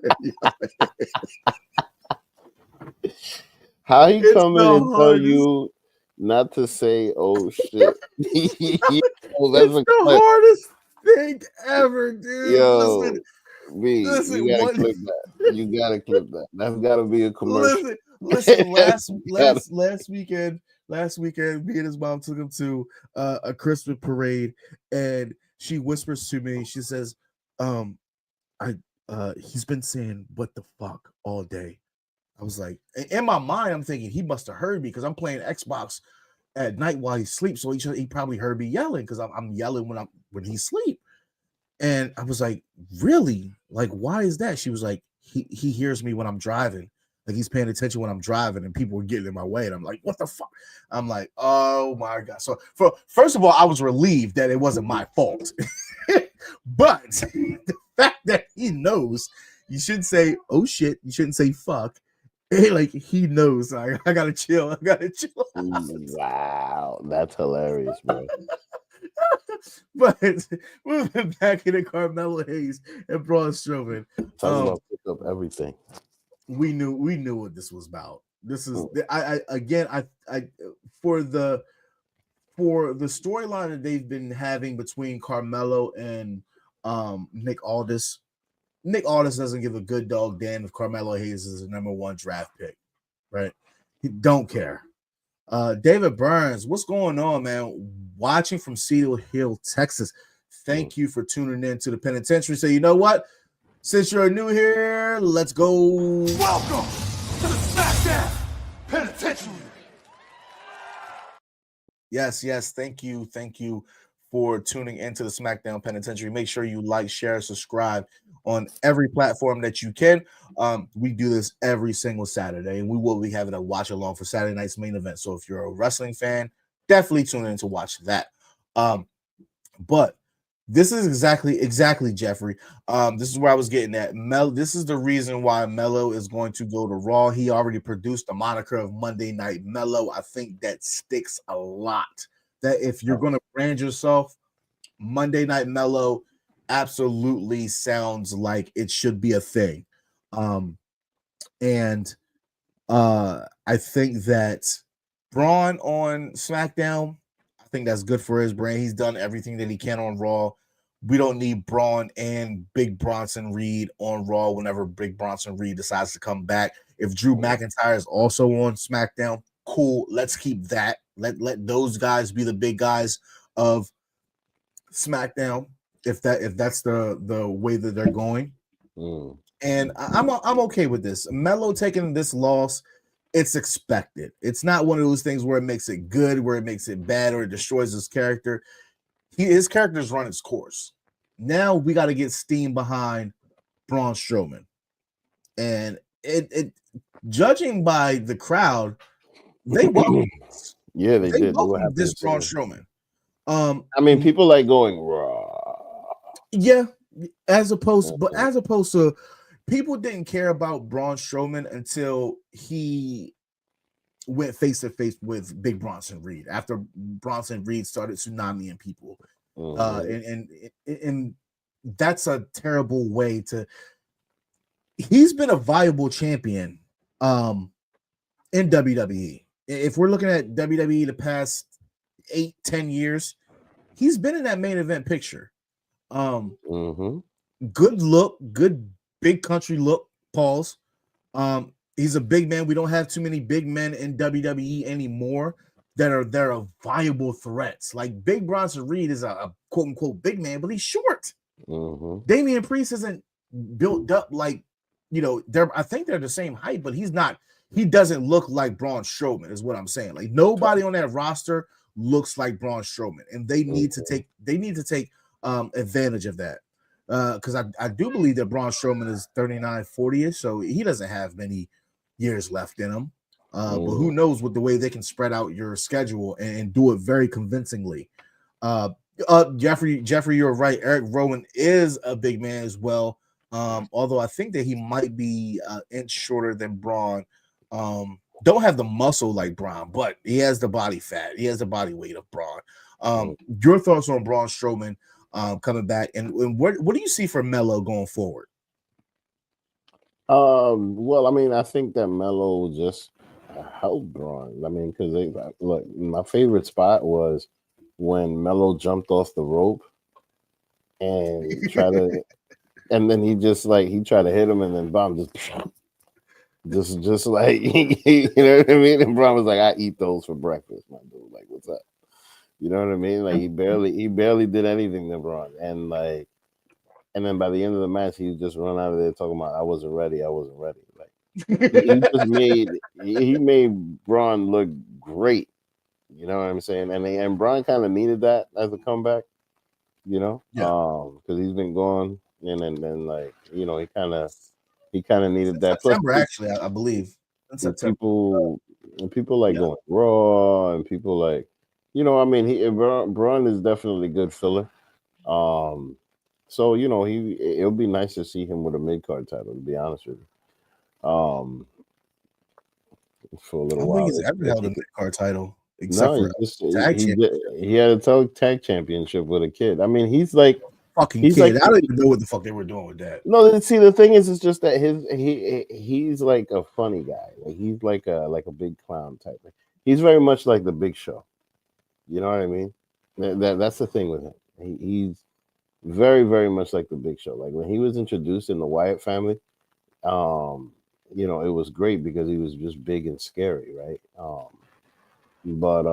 B: How he come in and tell you not to say, oh shit.
A: Well, that's the hardest thing ever, dude.
B: Yo, listen, you gotta clip that. You gotta clip that. That's gotta be a commercial.
A: Listen, last weekend, me and his mom took him to a Christmas parade, and she whispers to me, she says, he's been saying what the fuck all day. I was like, in my mind, I'm thinking he must have heard me because I'm playing Xbox at night while he sleeps. So he probably heard me yelling because I'm yelling when he sleep. And I was like, really? Like, why is that? She was like, he hears me when I'm driving. Like he's paying attention when I'm driving, and people were getting in my way, and I'm like, what the fuck? I'm like, oh my god. So first of all, I was relieved that it wasn't my fault. But the fact that he knows, you shouldn't say, oh shit, you shouldn't say fuck. Like he knows. I gotta chill. I gotta chill.
B: Wow, that's hilarious, bro.
A: But moving back into Carmelo Hayes and Braun Strowman,
B: Talk about pick up everything.
A: we knew what this was about. This is I for the storyline that they've been having between Carmelo and Nick Aldis. Nick Aldis doesn't give a good dog damn if Carmelo Hayes is a number 1 draft pick, right? He don't care. David Burns, what's going on, man? Watching from Cedar Hill, Texas. Thank you for tuning in to the Penitentiary. So you know what? Since you're new here, let's go.
C: Welcome to the Smackdown Penitentiary.
A: Yes. Thank you for tuning into the Smackdown Penitentiary. Make sure you like, share, subscribe on every platform that you can. We do this every single Saturday, and we will be having a watch along for Saturday night's main event. So if you're a wrestling fan, definitely tune in to watch that. But this is exactly Jeffrey. This is where I was getting at. This is the reason why Melo is going to go to Raw. He already produced the moniker of Monday Night Melo. I think that sticks a lot. That if you're going to brand yourself, Monday Night Melo absolutely sounds like it should be a thing. And I think that Braun on SmackDown, I think that's good for his brand. He's done everything that he can on Raw. We don't need Braun and Big Bronson Reed on Raw whenever Big Bronson Reed decides to come back. If Drew McIntyre is also on SmackDown, cool. Let's keep that. Let those guys be the big guys of SmackDown. If that's the way that they're going. And I'm okay with this. Melo taking this loss, it's expected. It's not one of those things where it makes it good, where it makes it bad, or it destroys his character. His character's run its course. Now we got to get steam behind Braun Strowman. And it judging by the crowd, they welcome this.
B: Yeah, they did.
A: Welcome this Braun Strowman.
B: I mean, people like going raw.
A: Yeah, as opposed to people didn't care about Braun Strowman until he went face to face with Big Bronson Reed after Bronson Reed started tsunamiing people. And that's a terrible way to. He's been a viable champion in WWE. If we're looking at WWE the past 8-10 years, he's been in that main event picture. Good look, good big country look. Pause. He's a big man. We don't have too many big men in WWE anymore that are viable threats. Like Big Bronson Reed is a quote unquote big man, but he's short. Damian Priest isn't built up like, I think they're the same height, but he's not. He doesn't look like Braun Strowman, is what I'm saying. Like nobody on that roster looks like Braun Strowman, and they need to take advantage of that. Because I do believe that Braun Strowman is 39, 40ish, so he doesn't have many years left in him. But who knows with the way they can spread out your schedule and do it very convincingly. Jeffrey, you're right. Eric Rowan is a big man as well. Although I think that he might be an inch shorter than Braun. Don't have the muscle like Braun, but he has the body fat. He has the body weight of Braun. Your thoughts on Braun Strowman coming back, and what do you see for Melo going forward?
B: Well, I mean, I think that Melo just helped Braun. I mean, because look, my favorite spot was when Melo jumped off the rope and tried to, and then he tried to hit him, and then Braun just like you know what I mean. And Braun was like, "I eat those for breakfast, my dude. Like, what's up?" You know what I mean? Like he barely did anything to Braun, and then by the end of the match, he just run out of there talking about, "I wasn't ready. Like he made Braun look great. You know what I'm saying? And Braun kind of needed that as a comeback, because he's been gone, and then he kind of He kind of needed that. Plus,
A: September, actually, I believe. In September.
B: people like going Raw, and people like, I mean, Braun is definitely good filler. So it'll be nice to see him with a mid card title. To be honest with you, for a
A: I
B: little
A: don't
B: while.
A: think he's ever held a mid card title except
B: No,
A: for tag championship.
B: he had a tag championship with a kid. I mean, he's like
A: Fucking
B: he's
A: kid.
B: like
A: I don't even know what the fuck they were doing with that.
B: no. See, the thing is, it's just that he's like a funny guy. Like he's like a big clown type. He's very much like the Big Show. You know what I mean? That's the thing with him. He's very, very much like the Big Show. Like when he was introduced in the Wyatt family, it was great because he was just big and scary, right? But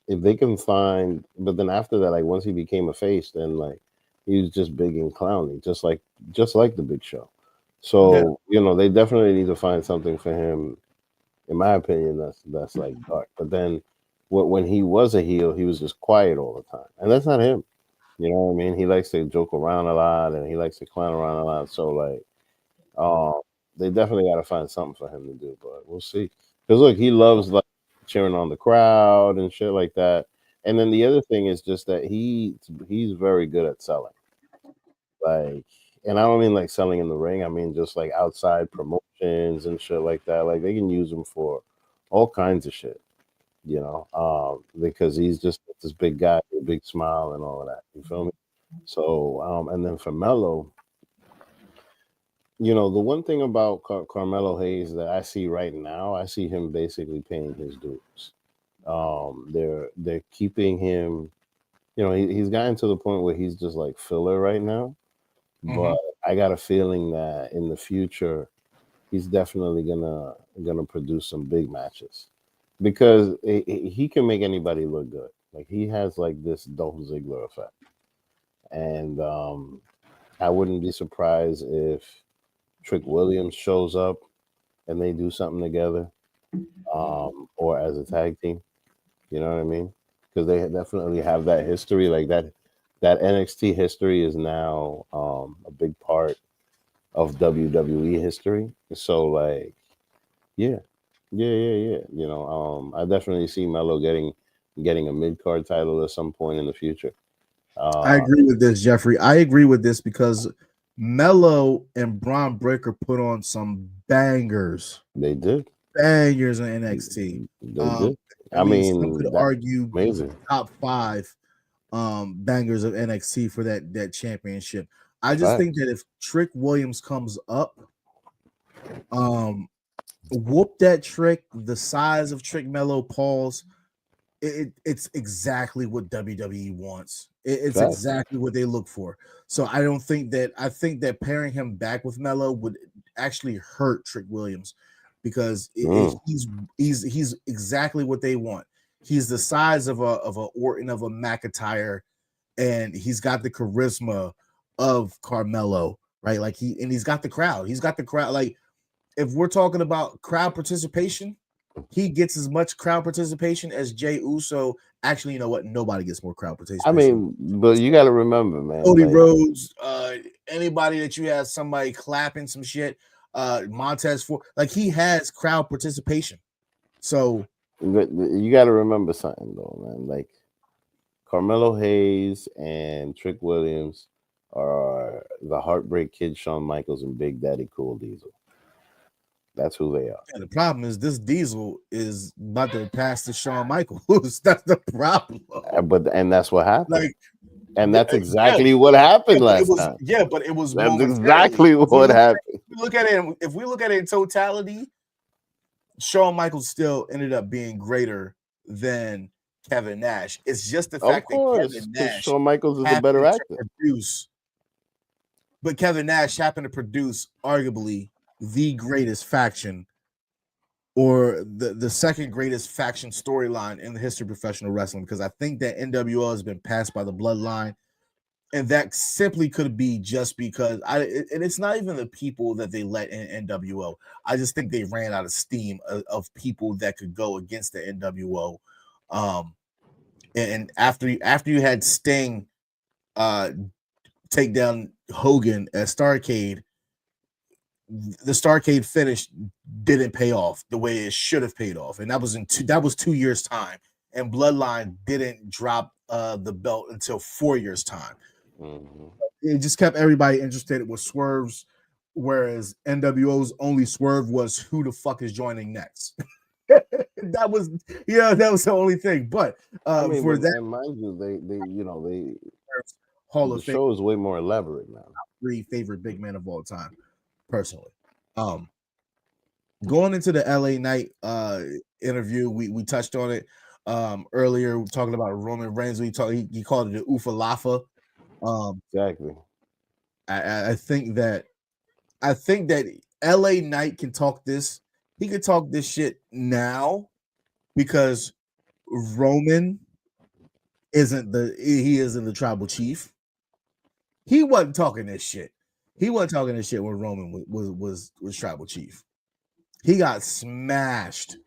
B: if they can find, but then after that, like once he became a face, then like he was just big and clowny, just like the Big Show. So they definitely need to find something for him. In my opinion, that's like dark. But then, when he was a heel, he was just quiet all the time, and that's not him. You know what I mean? He likes to joke around a lot, and he likes to clown around a lot. So like, they definitely got to find something for him to do. But we'll see. Because look, he loves like cheering on the crowd and shit like that. And then the other thing is just that he's very good at selling. Like, and I don't mean like selling in the ring. I mean just like outside promotions and shit like that. Like they can use him for all kinds of shit, because he's just this big guy with a big smile and all of that. You feel me? So, and then for Melo, the one thing about Carmelo Hayes that I see right now, I see him basically paying his dues. They're keeping him. He's gotten to the point where he's just like filler right now. But I got a feeling that in the future, he's definitely gonna produce some big matches because he can make anybody look good. Like he has like this Dolph Ziggler effect, and I wouldn't be surprised if Trick Williams shows up and they do something together, or as a tag team. You know what I mean? Because they definitely have that history. Like that NXT history is now a big part of WWE history. So like, yeah. I definitely see Melo getting a mid card title at some point in the future.
A: I agree with this, Jeffrey. I agree with this because Melo and Braun Breaker put on some bangers.
B: They did
A: bangers in NXT.
B: They did.
A: I mean, some could argue
B: amazing
A: top 5 bangers of NXT for that championship. I just think that if Trick Williams comes up, whoop that Trick, the size of Trick Melo Pauls, it's exactly what WWE wants. It's exactly what they look for. So I think that pairing him back with Melo would actually hurt Trick Williams because he's exactly what they want. He's the size of a Orton, of a McIntyre, and he's got the charisma of Carmelo, right? Like he's got the crowd. He's got the crowd. Like if we're talking about crowd participation, he gets as much crowd participation as Jey Uso. Actually, you know what? Nobody gets more crowd participation.
B: I mean, but you got to remember, man.
A: Cody Rhodes, anybody that you have somebody clapping some shit, Montez Ford, like he has crowd participation. So
B: you got to remember something though, man. Like Carmelo Hayes and Trick Williams are the Heartbreak Kid, Shawn Michaels, and Big Daddy Cool Diesel. That's who they are.
A: And the problem is this Diesel is about to pass to Shawn Michaels. That's the problem.
B: And that's what happened.
A: Like,
B: and that's exactly what happened last time.
A: Yeah, but it was.
B: That's exactly what happened.
A: If we look at it in totality, Shawn Michaels still ended up being greater than Kevin Nash. It's just the fact that Kevin Nash,
B: Shawn Michaels is a better actor.
A: But Kevin Nash happened to produce arguably the greatest faction, or the second greatest faction storyline in the history of professional wrestling, because I think that NWO has been passed by the bloodline, and that simply could be just because and it's not even the people that they let in NWO. I just think they ran out of steam of people that could go against the NWO. And after you had Sting take down Hogan at Starrcade, the Starrcade finish didn't pay off the way it should have paid off, and that was 2 years time. And Bloodline didn't drop the belt until 4 years time.
B: Mm-hmm.
A: It just kept everybody interested with swerves, whereas NWO's only swerve was who the fuck is joining next. That was the only thing. But for that,
B: and mind you, they
A: Hall
B: the
A: of Fame,
B: show is way more elaborate now.
A: 3 favorite big men of all time, personally. Going into the LA Knight interview, we touched on it earlier, talking about Roman Reigns. He called it the Ula Fala.
B: Exactly.
A: I think that LA Knight can talk this. He could talk this shit now because Roman isn't the tribal chief. He wasn't talking this shit. He wasn't talking this shit when Roman was tribal chief. He got smashed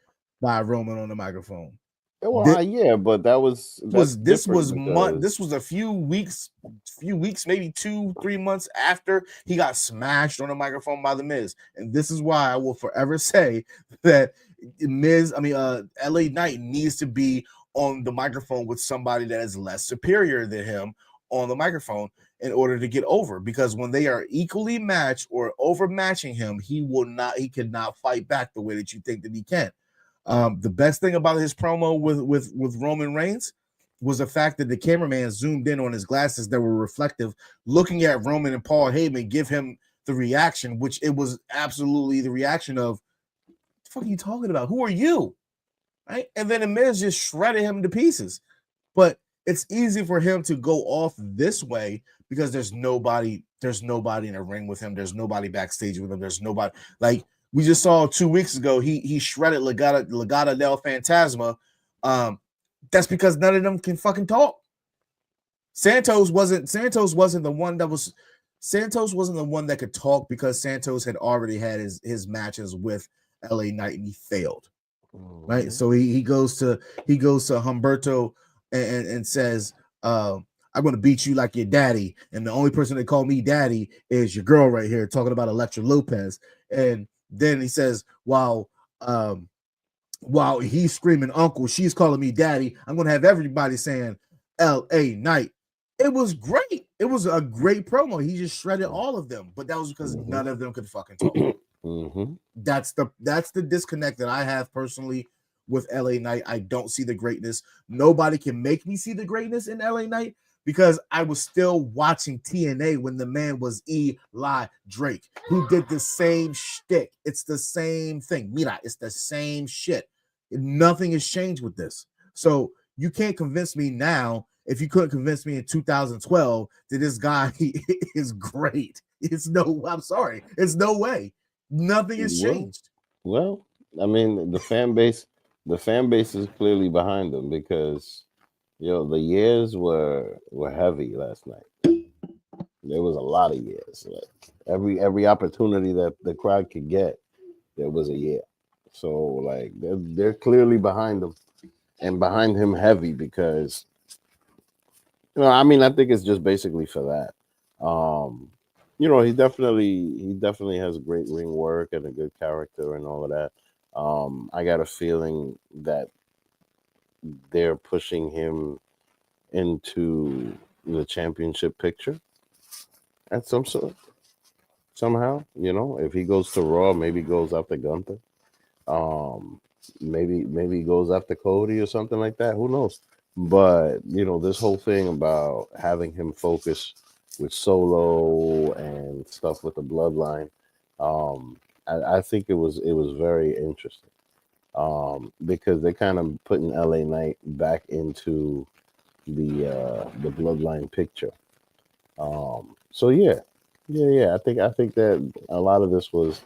A: by Roman on the microphone.
B: Well, yeah, but this was
A: a few weeks, maybe 2-3 months after he got smashed on the microphone by the Miz. And this is why I will forever say that LA Knight needs to be on the microphone with somebody that is less superior than him on the microphone in order to get over, because when they are equally matched or overmatching him, he cannot fight back the way that you think that he can. The best thing about his promo with Roman Reigns was the fact that the cameraman zoomed in on his glasses that were reflective, looking at Roman and Paul Heyman give him the reaction, which it was absolutely the reaction of, what the fuck are you talking about? Who are you? Right? And then the Miz just shredded him to pieces. But it's easy for him to go off this way because there's nobody in the ring with him. There's nobody backstage with him. There's nobody like. We just saw 2 weeks ago, he shredded Legata del Fantasma. That's because none of them can fucking talk. Santos wasn't the one that could talk, because Santos had already had his matches with LA Knight and he failed. Mm-hmm. Right. So he goes to Humberto and says, I'm gonna beat you like your daddy. And the only person that called me daddy is your girl right here, talking about Elektra Lopez. And then he says, while he's screaming uncle, she's calling me daddy. I'm going to have everybody saying L.A. Knight. It was great. It was a great promo. He just shredded all of them, but that was because none of them could fucking talk. Mm-hmm. That's the disconnect that I have personally with L.A. Knight. I don't see the greatness. Nobody can make me see the greatness in L.A. Knight, because I was still watching TNA when the man was Eli Drake, who did the same shtick. It's the same thing. Mira, it's the same shit. Nothing has changed with this. So you can't convince me now, if you couldn't convince me in 2012, that this guy is great. I'm sorry. It's no way. Nothing has changed.
B: Well, I mean, the fan base is clearly behind him, because the years were heavy last night. There was a lot of years. Like every opportunity that the crowd could get, there was a year. So like they're clearly behind him, and behind him heavy, because I think it's just basically for that. He definitely has great ring work and a good character and all of that. I got a feeling that they're pushing him into the championship picture at some sort, somehow. If he goes to Raw, maybe goes after Gunther, maybe goes after Cody or something like that. Who knows? But this whole thing about having him focus with Solo and stuff with the Bloodline, I think it was very interesting. Because they're kind of putting LA Knight back into the Bloodline picture. So yeah. I think that a lot of this was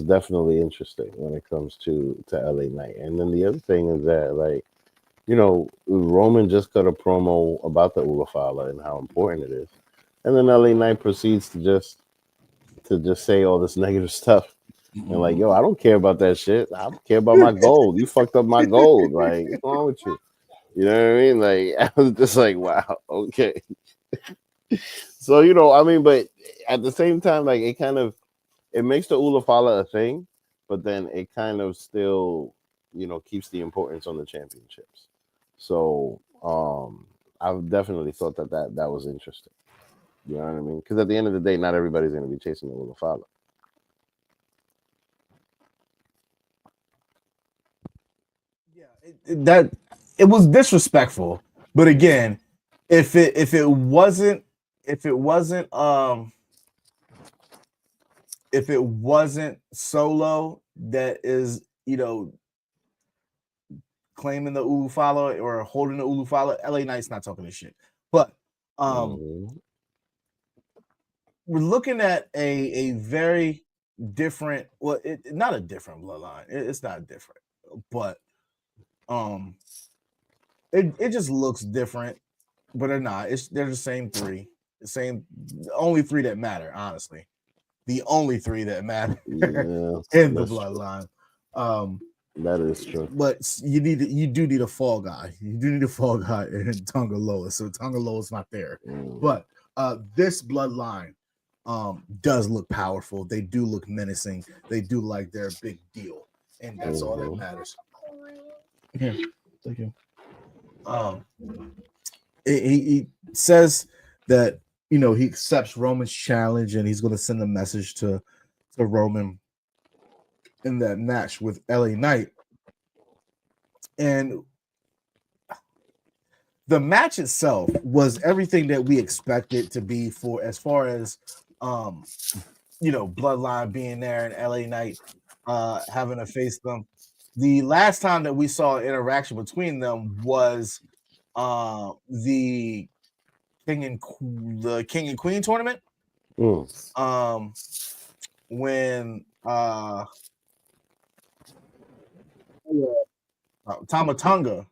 B: definitely interesting when it comes to LA Knight. And then the other thing is that, like, Roman just cut a promo about the Ula Fala and how important it is, and then LA Knight proceeds to just say all this negative stuff. And like, yo, I don't care about that shit. I don't care about my gold. You fucked up my gold. Like, what's wrong with you? You know what I mean? Like, I was just like, wow, okay. So, but at the same time, like, it kind of it makes the Ula Fala a thing, but then it kind of still, keeps the importance on the championships. So I've definitely thought that was interesting. You know what I mean? Because at the end of the day, not everybody's going to be chasing the Ula Fala.
A: Yeah, it was disrespectful. But again, if it wasn't Solo that is, claiming the Ulu Fala or holding the Ulu Fala, LA Knight's not talking this shit. But we're looking at a very different, well, not a different bloodline. It's not different, but it just looks different. But they're not. They're the same three. The only three that matter, honestly. The only three that matter in the bloodline.
B: That is true.
A: But you do need a fall guy. You do need a fall guy in Tonga Loa. So Tonga Loa's not there. But this bloodline does look powerful. They do look menacing. They do like they're a big deal. And that's all that matters. Here, thank you. He says that he accepts Roman's challenge and he's going to send a message to Roman in that match with LA Knight. And the match itself was everything that we expected to be for as far as Bloodline being there and LA Knight having to face them. The last time that we saw an interaction between them was the King and Queen tournament. When Tamatonga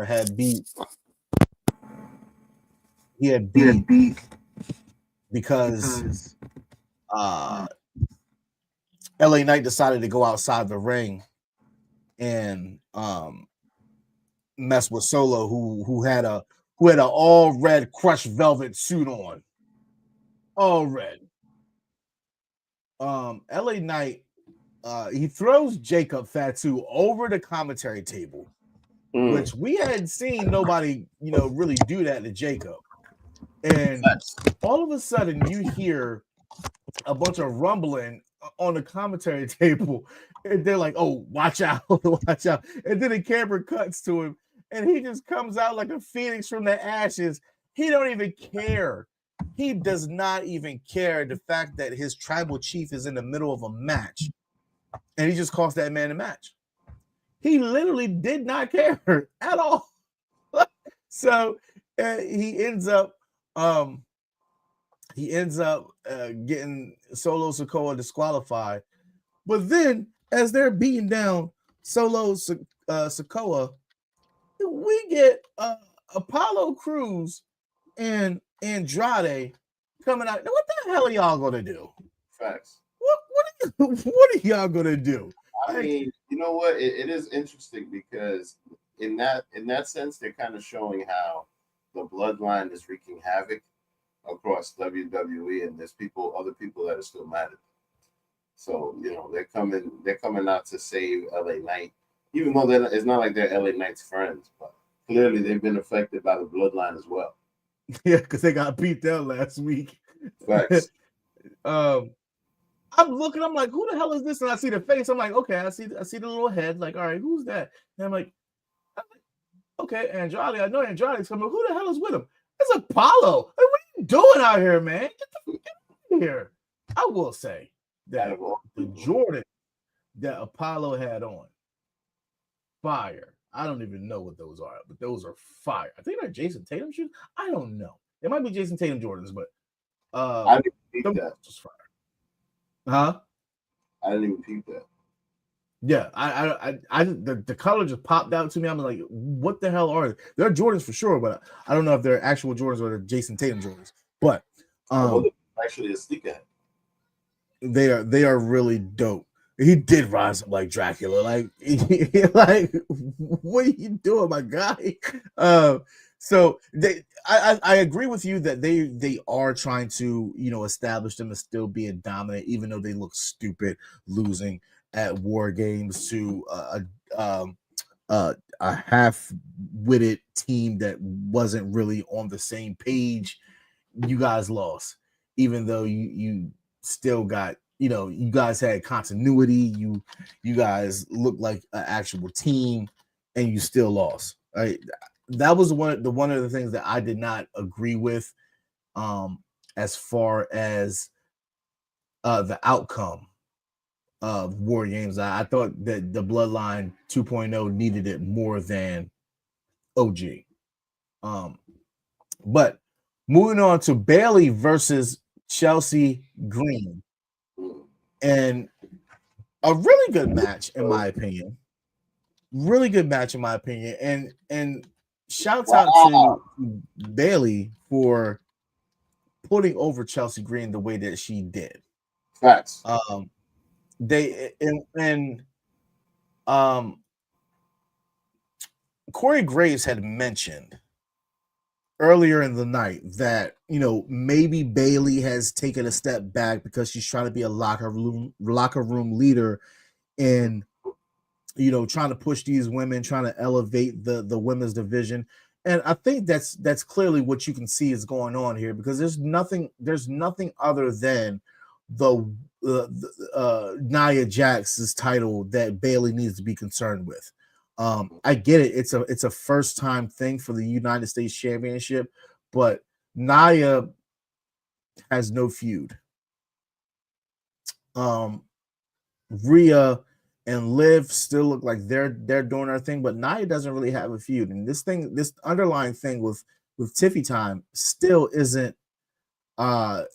A: had beat because LA Knight decided to go outside the ring and mess with Solo, who had an all red crushed velvet suit on. All red. LA Knight, he throws Jacob Fatu over the commentary table, which we hadn't seen nobody, really do that to Jacob. And all of a sudden you hear a bunch of rumbling on the commentary table, and they're like, "Oh, watch out, watch out!" And then the camera cuts to him, and he just comes out like a phoenix from the ashes. He don't even care. He does not even care the fact that his tribal chief is in the middle of a match, and he just cost that man a match. He literally did not care at all. So he ends up getting Solo Sikoa disqualified. But then, as they're beating down Solo Sikoa, we get Apollo Crews and Andrade coming out. Now, what the hell are y'all gonna do?
B: Facts.
A: What are y'all gonna do?
B: I mean, you know what? It is interesting because in that sense, they're kind of showing how the bloodline is wreaking havoc across WWE, and there's other people that are still mad at them. So they're coming out to save LA Knight, even though it's not like they're LA Knight's friends, but clearly they've been affected by the bloodline as well.
A: Yeah, because they got beat down last week.
B: Facts.
A: I'm looking, I'm like, who the hell is this? And I see the face. I'm like, okay, I see the little head. Like, all right, who's that? And I'm like, okay, Andrade. I know Andrade's coming. Who the hell is with him? It's Apollo. Like, what are you doing out here, man? Get the fuck out of here. I will say that the Jordan that Apollo had on, fire. I don't even know what those are, but those are fire. I think they're Jason Tatum shoes. I don't know. They might be Jason Tatum Jordans, but
B: I didn't peep that.
A: Was fire. Huh?
B: I didn't even peep that.
A: Yeah, the color just popped out to me. I'm like, what the hell are they? They're Jordans for sure, but I don't know if they're actual Jordans or they're Jason Tatum Jordans. But
B: actually a sneakerhead.
A: They are really dope. He did rise up like Dracula. Like what are you doing, my guy? So I agree with you that they are trying to establish them as still being dominant, even though they look stupid losing at War Games to a half-witted team that wasn't really on the same page. You guys lost, even though you still got you guys had continuity. You guys looked like an actual team, and you still lost. Right? That was one of the things that I did not agree with, as far as the outcome of War Games. I thought that the Bloodline 2.0 needed it more than OG. But moving on to Bailey versus Chelsea Green, and a really good match in my opinion. Really good match in my opinion, and shouts out to Bailey for putting over Chelsea Green the way that she did.
B: Facts.
A: They and Corey Graves had mentioned earlier in the night that maybe Bailey has taken a step back because she's trying to be a locker room leader and trying to push these women, trying to elevate the women's division. And I think that's clearly what you can see is going on here, because there's nothing other than the Nia Jax's title that Bailey needs to be concerned with. I get it. It's a first time thing for the United States Championship, but Nia has no feud. Rhea and Liv still look like they're doing their thing, but Nia doesn't really have a feud. And this underlying thing with Tiffy Time still isn't a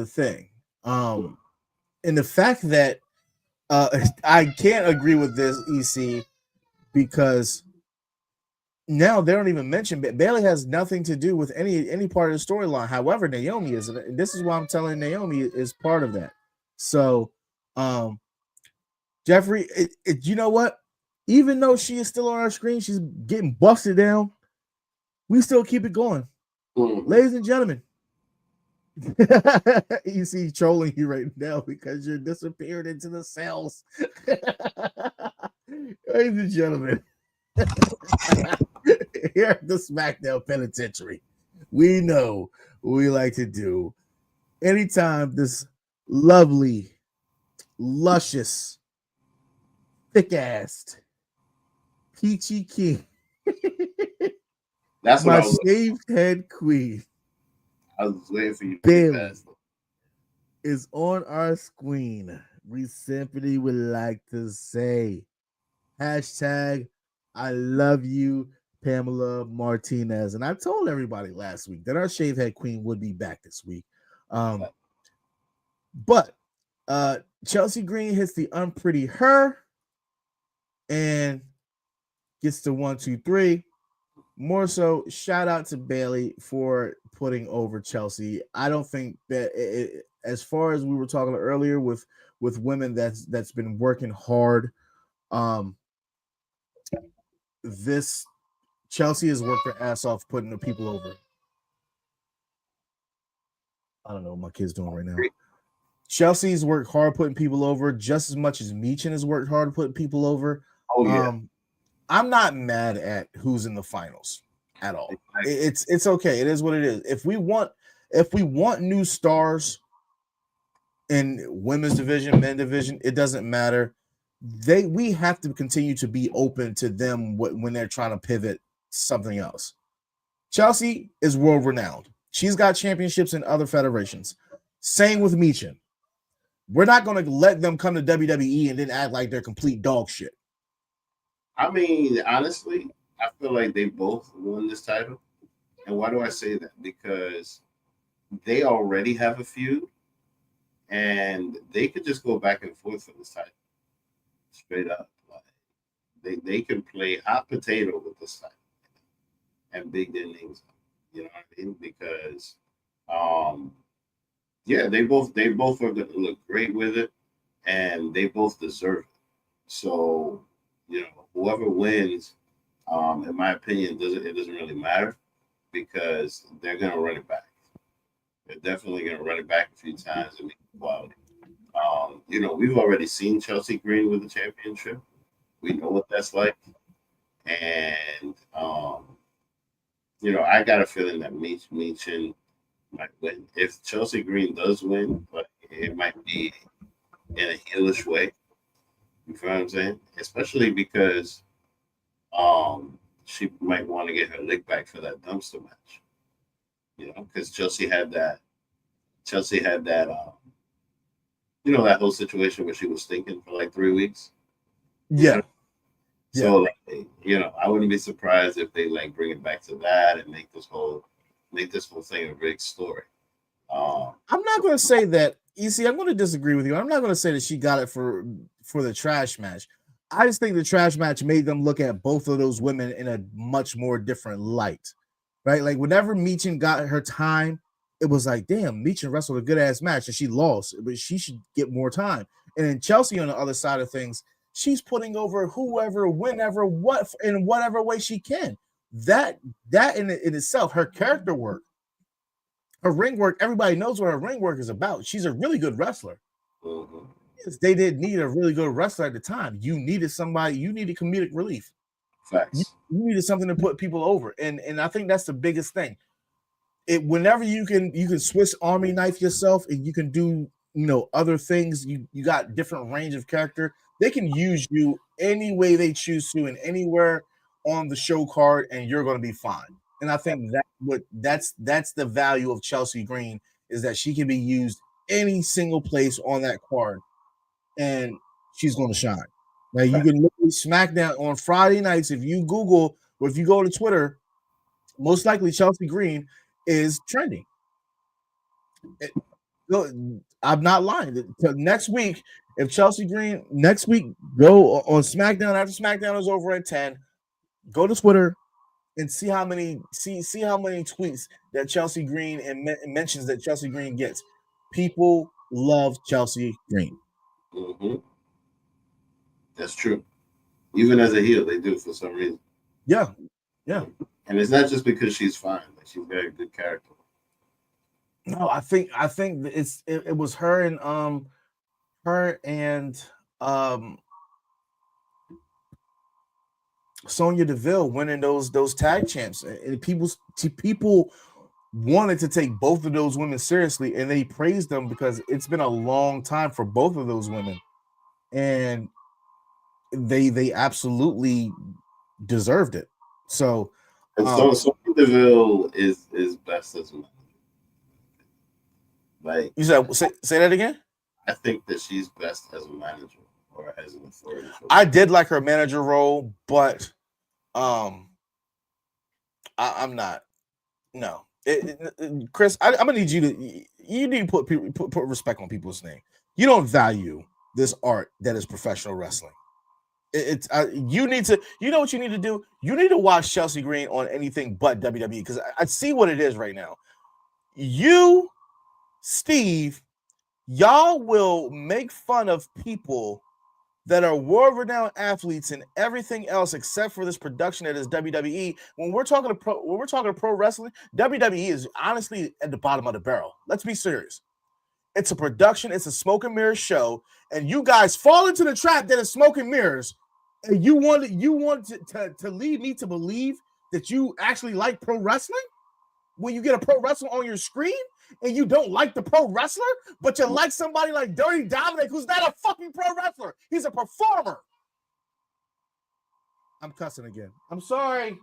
A: thing. And the fact that I can't agree with this, EC, because now they don't even mention Bailey has nothing to do with any part of the storyline. However, Naomi is, and this is why I'm telling Naomi is part of that. So, Jeffrey, you know what? Even though she is still on our screen, she's getting busted down. We still keep it going, ladies and gentlemen. You see, trolling you right now because you're disappeared into the cells. Ladies and gentlemen, here at the Smackdown Penitentiary, we know what we like to do. Anytime this lovely, luscious, thick-assed, peachy king,
B: that's
A: my
B: what
A: shaved head queen,
B: I was waiting for you.
A: Bailey is on our screen. We simply would like to say hashtag I love you, Pamela Martinez. And I told everybody last week that our shaved head queen would be back this week. But Chelsea Green hits the unpretty her and gets to 1, 2, 3. More so, shout out to Bailey for putting over Chelsea. I don't think that as far as we were talking earlier with women that's been working hard, this Chelsea has worked her ass off putting the people over. I don't know what my kid's doing right now. Chelsea's worked hard putting people over just as much as Meechin has worked hard putting people over.
B: Oh yeah.
A: I'm not mad at who's in the finals at all. It's okay. It is what it is. If we want new stars in women's division, men's division, it doesn't matter. We have to continue to be open to them when they're trying to pivot something else. Chelsea is world renowned. She's got championships in other federations. Same with Meechin. We're not going to let them come to WWE and then act like they're complete dog shit.
B: I mean, honestly, I feel like they both won this title. And why do I say that? Because they already have a feud, and they could just go back and forth for this title. Straight up. Like, they can play hot potato with this title and big their names up. You know what I mean? Because yeah, they both are going to look great with it, and they both deserve it. So, whoever wins, In my opinion, it doesn't really matter because they're gonna run it back. They're definitely gonna run it back a few times and make it quality. We've already seen Chelsea Green with the championship. We know what that's like, and I got a feeling that Michin might win. If Chelsea Green does win, but it might be in a heelish way. You feel what I'm saying? Especially because she might want to get her lick back for that dumpster match. Because Chelsea had that that whole situation where she was stinking for like 3 weeks.
A: Yeah.
B: So I wouldn't be surprised if they like bring it back to that and make this whole thing a big story.
A: I'm not going to say that. You see, I'm going to disagree with you. I'm not going to say that she got it for the trash match. I just think the trash match made them look at both of those women in a much more different light, right? Like whenever Michin got her time, it was like, damn, Michin wrestled a good ass match and she lost, but she should get more time. And then Chelsea on the other side of things, she's putting over whoever, whenever, what in whatever way she can. That in itself, her character work, her ring work, everybody knows what her ring work is about. She's a really good wrestler.
B: Mm-hmm.
A: Yes, they did need a really good wrestler at the time. You needed somebody, you needed comedic relief.
B: Facts.
A: You needed something to put people over. And I think that's the biggest thing. Whenever you can Swiss Army knife yourself and you can do other things, you got different range of character. They can use you any way they choose to and anywhere on the show card, and you're going to be fine. And I think that's the value of Chelsea Green, is that she can be used any single place on that card, and she's going to shine. Now you can look at SmackDown on Friday nights. If you Google or if you go to Twitter, most likely Chelsea Green is trending. I'm not lying. Next week, if Chelsea Green next week go on SmackDown after SmackDown is over at 10, go to Twitter and see how many tweets that Chelsea Green and mentions that Chelsea Green gets. People love Chelsea Green.
B: Mm-hmm. That's true. Even as a heel, they do for some reason.
A: Yeah.
B: And it's not just because she's fine; like she's got a good character.
A: No, I think it was her and Sonya Deville winning those tag champs, and people wanted to take both of those women seriously, and they praised them because it's been a long time for both of those women, and they absolutely deserved it. So,
B: and Sonya Deville is best as a manager. Like
A: you said, say that again.
B: I think that she's best as a manager or as an authority.
A: I did like her manager role, but I'm not. No, Chris, I'm gonna need you need to put respect on people's name. You don't value this art that is professional wrestling. You need to. You know what you need to do? You need to watch Chelsea Green on anything but WWE, because I see what it is right now. You, Steve, y'all will make fun of people that are world-renowned athletes and everything else except for this production that is WWE. When we're talking to pro wrestling, WWE is honestly at the bottom of the barrel. Let's be serious. It's a production, it's a smoke and mirrors show, and you guys fall into the trap that is smoke and mirrors, and you want to lead me to believe that you actually like pro wrestling? When you get a pro wrestler on your screen and you don't like the pro wrestler, but you like somebody like Dirty Dominic, who's not a fucking pro wrestler. He's a performer. I'm cussing again. I'm sorry.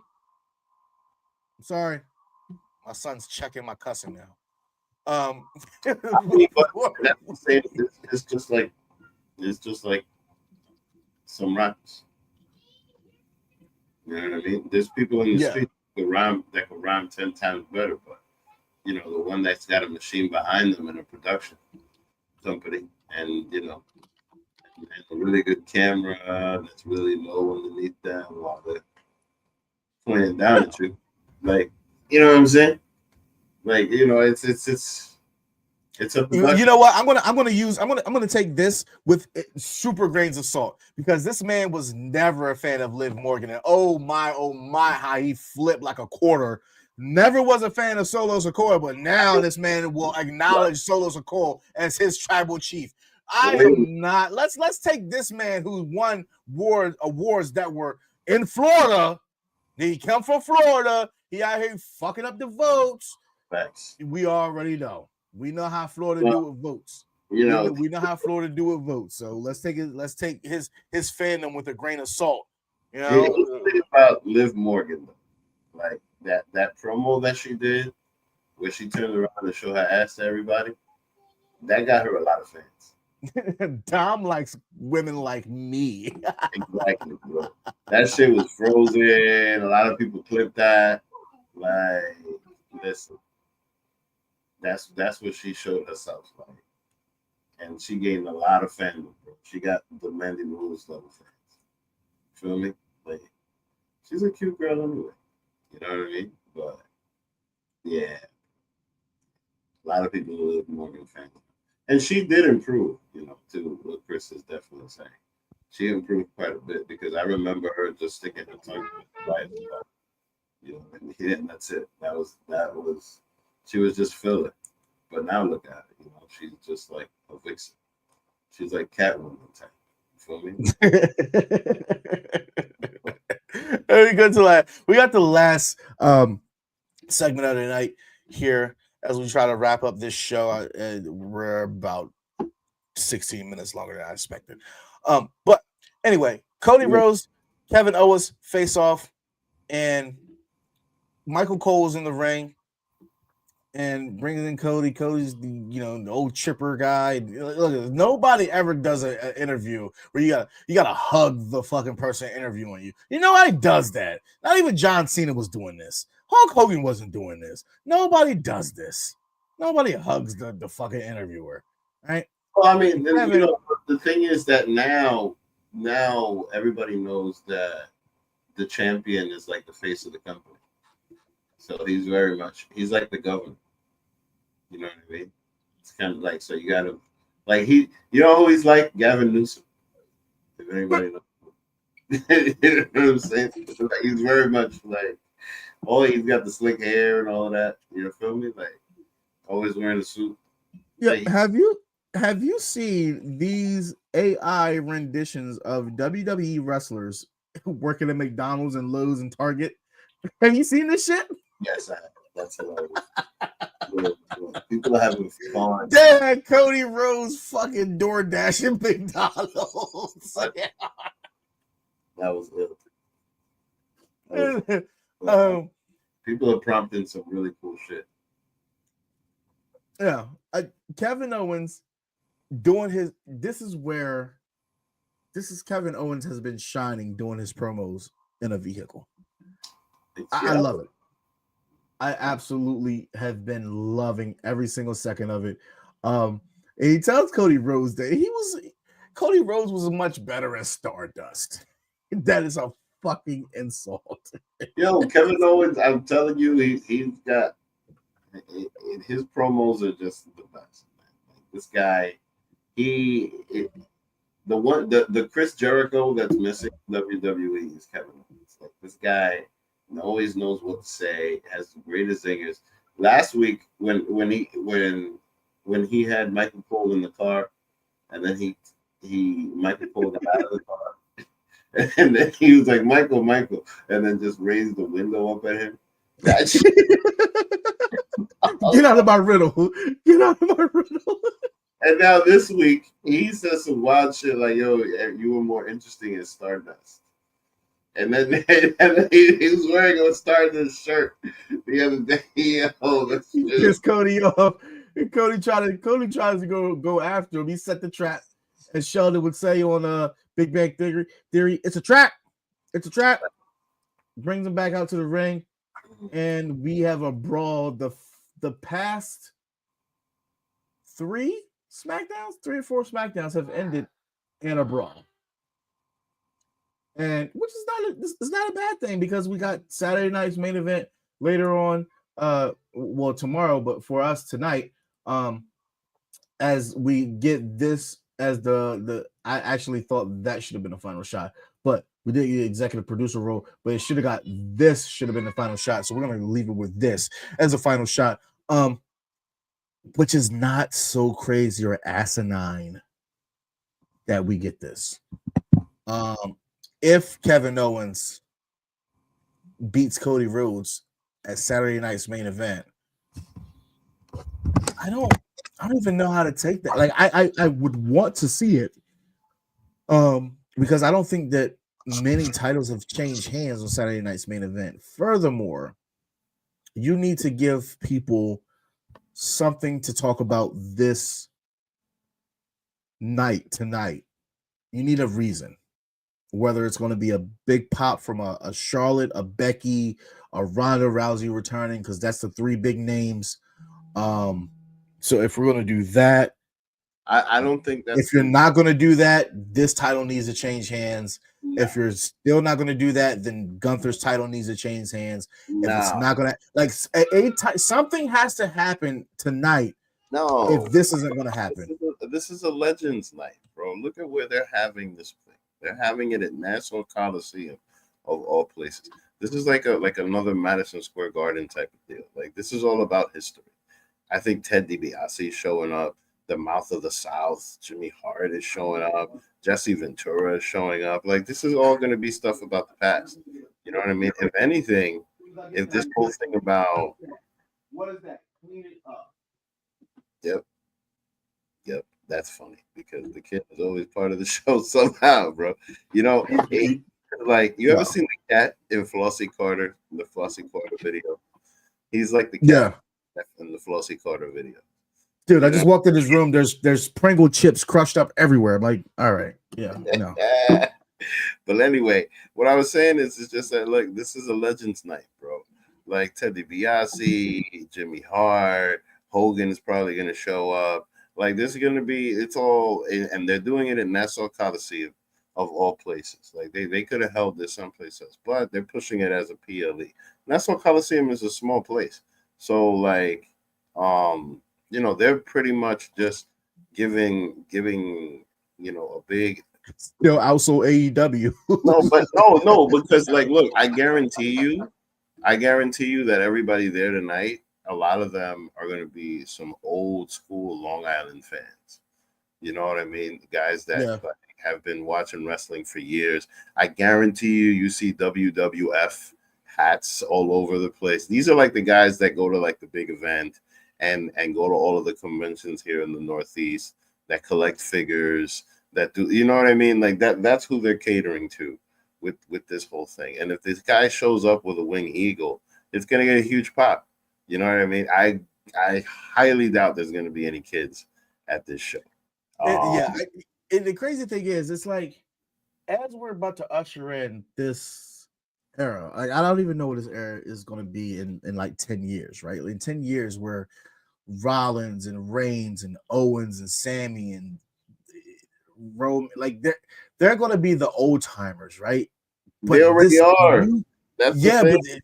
A: My son's checking my cussing now.
B: It's just like some raps. You know what I mean? There's people in the street that can rhyme 10 times better, but the one that's got a machine behind them and a production company, and and a really good camera that's really low underneath them while they're playing down at you. Like, you know what I'm saying? Like, it's It's a
A: You know what? I'm gonna take this with super grains of salt because this man was never a fan of Liv Morgan. And oh my, how he flipped like a quarter. Never was a fan of Solo Sikoa, but now this man will acknowledge Solo Sikoa as his tribal chief. I am not. Let's take this man who won awards that were in Florida. He come from Florida. He out here fucking up the votes.
B: Facts.
A: We already know. We know how Florida do with votes.
B: You know,
A: we know how Florida do with votes. So let's take it. Let's take his fandom with a grain of salt. You know,
B: here's the thing about Liv Morgan, like that promo that she did, where she turned around and showed her ass to everybody, that got her a lot of fans.
A: Dom likes women like me.
B: Exactly, bro. That shit was frozen. A lot of people clipped that. Like, listen, that's what she showed herself like, and she gained a lot of fandom, bro. She got the Mandy Rules level fans. Feel me? Like, she's a cute girl anyway. You know what I mean? But yeah, a lot of people live Morgan fans. And she did improve, you know, to what Chris is definitely saying. She improved quite a bit because I remember her just sticking her tongue right, you know, and that's it. That was she was just filler. But now look at it, you know, she's just like a vixen. She's like Catwoman type. You feel me?
A: We got the last segment of the night here. As we try to wrap up this show, we're about 16 minutes longer than I expected. But anyway, Cody Rhodes, Kevin Owens face off, and Michael Cole was in the ring and brings in Cody. Cody's the old chipper guy. Look, nobody ever does an interview where you gotta hug the fucking person interviewing you. Nobody does that. Not even John Cena was doing this. Hulk Hogan wasn't doing this. Nobody does this. Nobody hugs the fucking interviewer, right?
B: Well, I mean, the thing is that now everybody knows that the champion is like the face of the company. So he's like the governor. You know what I mean? It's kind of like, so you gotta, like, you always like Gavin Newsom. If anybody knows. You know what I'm saying? Like, he's very much like, he's got the slick hair and all of that. You know, feel me? Like, always wearing a suit.
A: Yeah.
B: Like,
A: Have you seen these AI renditions of WWE wrestlers working at McDonald's and Lowe's and Target? Have you seen this shit?
B: yes, I have. That's hilarious. People are having fun.
A: Damn, Cody Rhodes fucking DoorDash in McDonald's.
B: That was ill. People are prompting some really cool shit.
A: Yeah, Kevin Owens doing his. This is Kevin Owens has been shining doing his promos in a vehicle. I love it. I absolutely have been loving every single second of it. And he tells Cody Rhodes that Cody Rhodes was much better as Stardust. That is a fucking insult.
B: Yo, Kevin Owens, I'm telling you, he's got his promos are just the best. Man. This guy, the Chris Jericho that's missing WWE is Kevin Owens. Like, this guy always knows what to say, has the greatest zingers. Last week when he had Michael Cole in the car, and then Michael Cole got out of the car, and then he was like, Michael, and then just raised the window up at him.
A: Get out of my riddle. Get out of my riddle.
B: And now this week, he says some wild shit like, yo, you were more interesting in Stardust. And then he was wearing a Stardust shirt the other day. He
A: pissed Cody off. And Cody tries to go after him. He set the trap. As Sheldon would say on Big Bang Theory, it's a trap. It's a trap. Brings him back out to the ring. And we have a brawl. The past 3 or 4 SmackDowns have ended in a brawl. And which is not a bad thing because we got Saturday night's main event later on, tomorrow, but for us tonight, as we get this as the I actually thought that should have been the final shot, but we did the executive producer role, but it should have got this should have been the final shot. So we're gonna leave it with this as a final shot. Which is not so crazy or asinine that we get this. If Kevin Owens beats Cody Rhodes at Saturday night's main event, I don't even know how to take that. Like I would want to see it. Because I don't think that many titles have changed hands on Saturday night's main event. Furthermore, you need to give people something to talk about this night tonight. You need a reason, whether it's going to be a big pop from a Charlotte, a Becky, a Ronda Rousey returning, because that's the three big names. So if we're going to do that,
B: I don't think that's.
A: If you're not going to do that, this title needs to change hands. If you're still not going to do that, then Gunther's title needs to change hands. If it's not going to, like, something has to happen tonight.
B: No,
A: if this isn't going to happen,
B: this is a Legends night, bro. Look at where they're having this thing. They're having it at Nassau Coliseum, of all places. This is like another Madison Square Garden type of deal. Like, this is all about history. I think Ted DiBiase is showing up. The Mouth of the South, Jimmy Hart is showing up. Jesse Ventura is showing up. Like, this is all going to be stuff about the past. You know what I mean? If anything, if this whole thing about
A: what is that? Clean it up.
B: Yep, that's funny because the kid is always part of the show somehow, bro. You know, like, you ever seen the cat in Flossie Carter, the Flossie Carter video? He's like the cat in the Flossie Carter video.
A: Dude, I just walked in this room. There's Pringle chips crushed up everywhere. I'm like, all right, no.
B: But anyway, what I was saying is just that, look, this is a Legends night, bro. Like, Ted DiBiase, Jimmy Hart, Hogan is probably going to show up. Like, this is going to be, it's all, and they're doing it in Nassau Coliseum, of all places. Like, they could have held this someplace else, but they're pushing it as a PLE. Nassau Coliseum is a small place. So, like, you know, they're pretty much just giving, you know, a big.
A: Still also AEW.
B: no, because, like, look, I guarantee you that everybody there tonight, a lot of them are going to be some old school Long Island fans. You know what I mean? Guys that like, have been watching wrestling for years. I guarantee you see WWF hats all over the place. These are like the guys that go to like the big event and go to all of the conventions here in the Northeast, that collect figures, that do, you know what I mean? Like that's who they're catering to with this whole thing. And if this guy shows up with a wing eagle, it's gonna get a huge pop. You know what I mean? I highly doubt there's gonna be any kids at this show.
A: And the crazy thing is, it's like, as we're about to usher in this era, like, I don't even know what this era is going to be in like 10 years, right? In 10 years, where Rollins and Reigns and Owens and Sammy and Roman, like, they're going to be the old timers, right?
B: But they already are.
A: But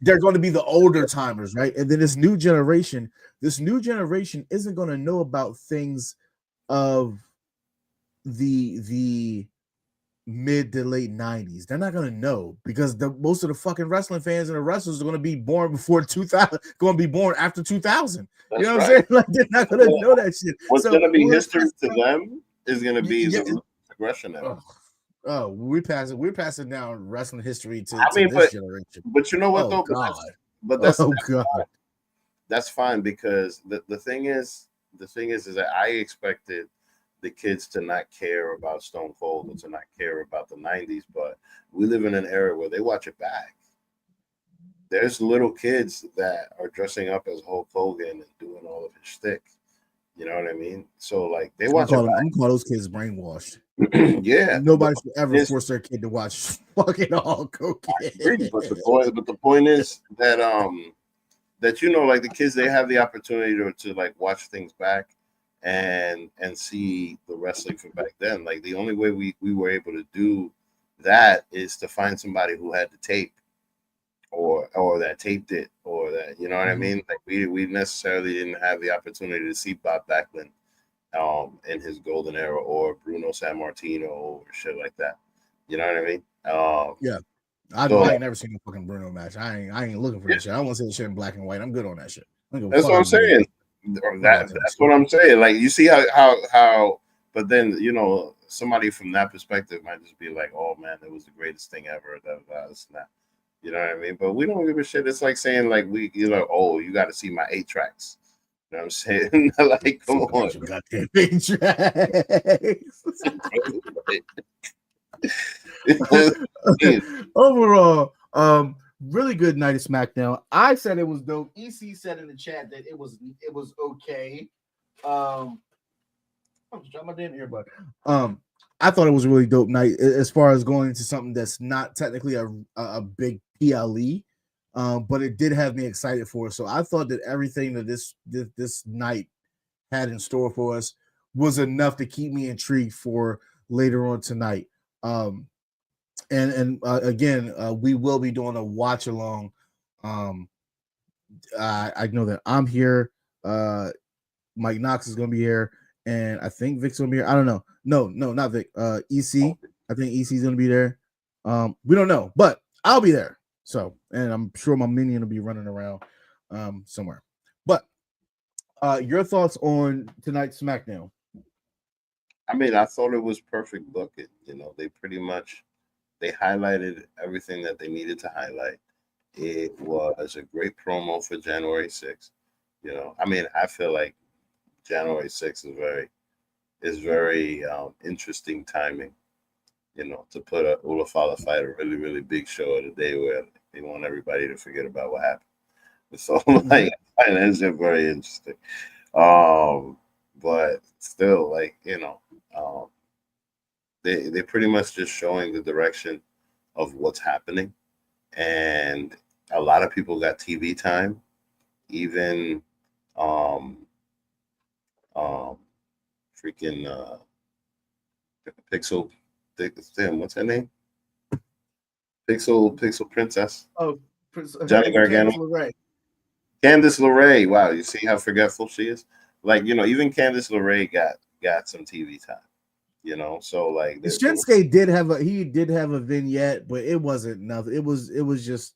A: they're going to be the older timers, right? And then this new generation isn't going to know about things of the mid to late 90s. They're not going to know, because most of the fucking wrestling fans and the wrestlers are going to be born before 2000, going to be born after 2000.
B: That's,
A: you know what I'm saying? Like, they're not going to know that shit.
B: What's going to be history to them is going to be the progression of it.
A: Oh, we're passing down wrestling history to this generation.
B: But you know what, though?
A: God.
B: That's fine, because the thing is that I expected the kids to not care about Stone Cold or to not care about the 90s, but we live in an era where they watch it back. There's little kids that are dressing up as Hulk Hogan and doing all of his shtick. You know what I mean? So, like, they watch it back.
A: I'm calling those kids brainwashed.
B: Yeah.
A: Nobody should ever force their kid to watch fucking Hulk Hogan.
B: But the point is that that, you know, like, the kids, they have the opportunity to like watch things back and see the wrestling from back then. Like, the only way we were able to do that is to find somebody who had the tape or that taped it, or that, you know what I mean? Like, we necessarily didn't have the opportunity to see Bob Backlund in his golden era, or Bruno San Martino or shit like that. You know what I mean?
A: Yeah. I
B: So
A: ain't never seen a fucking Bruno match. I ain't looking for that shit. I want to see the shit in black and white. I'm good on that shit. I don't give a
B: that's
A: fuck
B: what I'm
A: about Bruno.
B: saying. That's what I'm saying. Like, you see how, but then, you know, somebody from that perspective might just be like, "Oh man, it was the greatest thing ever." That's not, you know what I mean? But we don't give a shit. It's like saying, like, you're like, "Oh, you got to see my 8 tracks." You know what I'm saying? Like, come on.
A: Goddamn big tracks. Overall, really good night of SmackDown. I said it was dope. EC said in the chat that it was okay. I'm just dropping my damn earbud. I thought it was a really dope night as far as going into something that's not technically a big PLE, but it did have me excited for it. So I thought that everything that this night had in store for us was enough to keep me intrigued for later on tonight. And again, we will be doing a watch along. I know that I'm here. Mike Knox is going to be here, and I think Vic's going to be here. I don't know. No, not Vic. EC. I think EC is going to be there. We don't know, but I'll be there. So, and I'm sure my minion will be running around somewhere. But your thoughts on tonight's SmackDown?
B: I mean, I thought it was perfect bucket. You know, they highlighted everything that they needed to highlight. It was a great promo for January 6th. You know, I mean, I feel like January 6th is very interesting timing. You know, to put a Ula Fala fight, a really, really big show at a day where they want everybody to forget about what happened. So, like, that's just very interesting. But still, like, you know, they pretty much just showing the direction of what's happening, and a lot of people got TV time, even freaking Pixel, what's her name? Pixel Princess.
A: Oh,
B: Johnny Gargano. Candice LeRae. Wow, you see how forgetful she is. Like, you know, even Candice LeRae got some TV time. You know, so like
A: Shinsuke did have a vignette, but it wasn't nothing. It was just,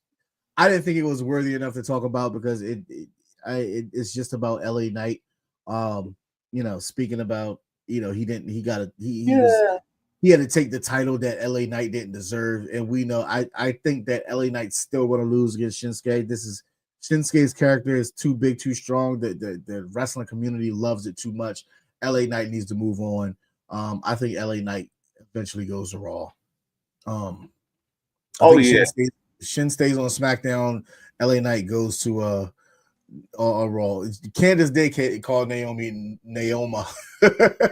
A: I didn't think it was worthy enough to talk about because it's just about LA Knight. You know, speaking about, you know, he had to take the title that LA Knight didn't deserve, and we know I think that LA Knight's still going to lose against Shinsuke. This is Shinsuke's character is too big, too strong. The wrestling community loves it too much. LA Knight needs to move on. I think LA Knight eventually goes to Raw. Shin stays on SmackDown. LA Knight goes to Raw. Candice did call Naomi Naoma.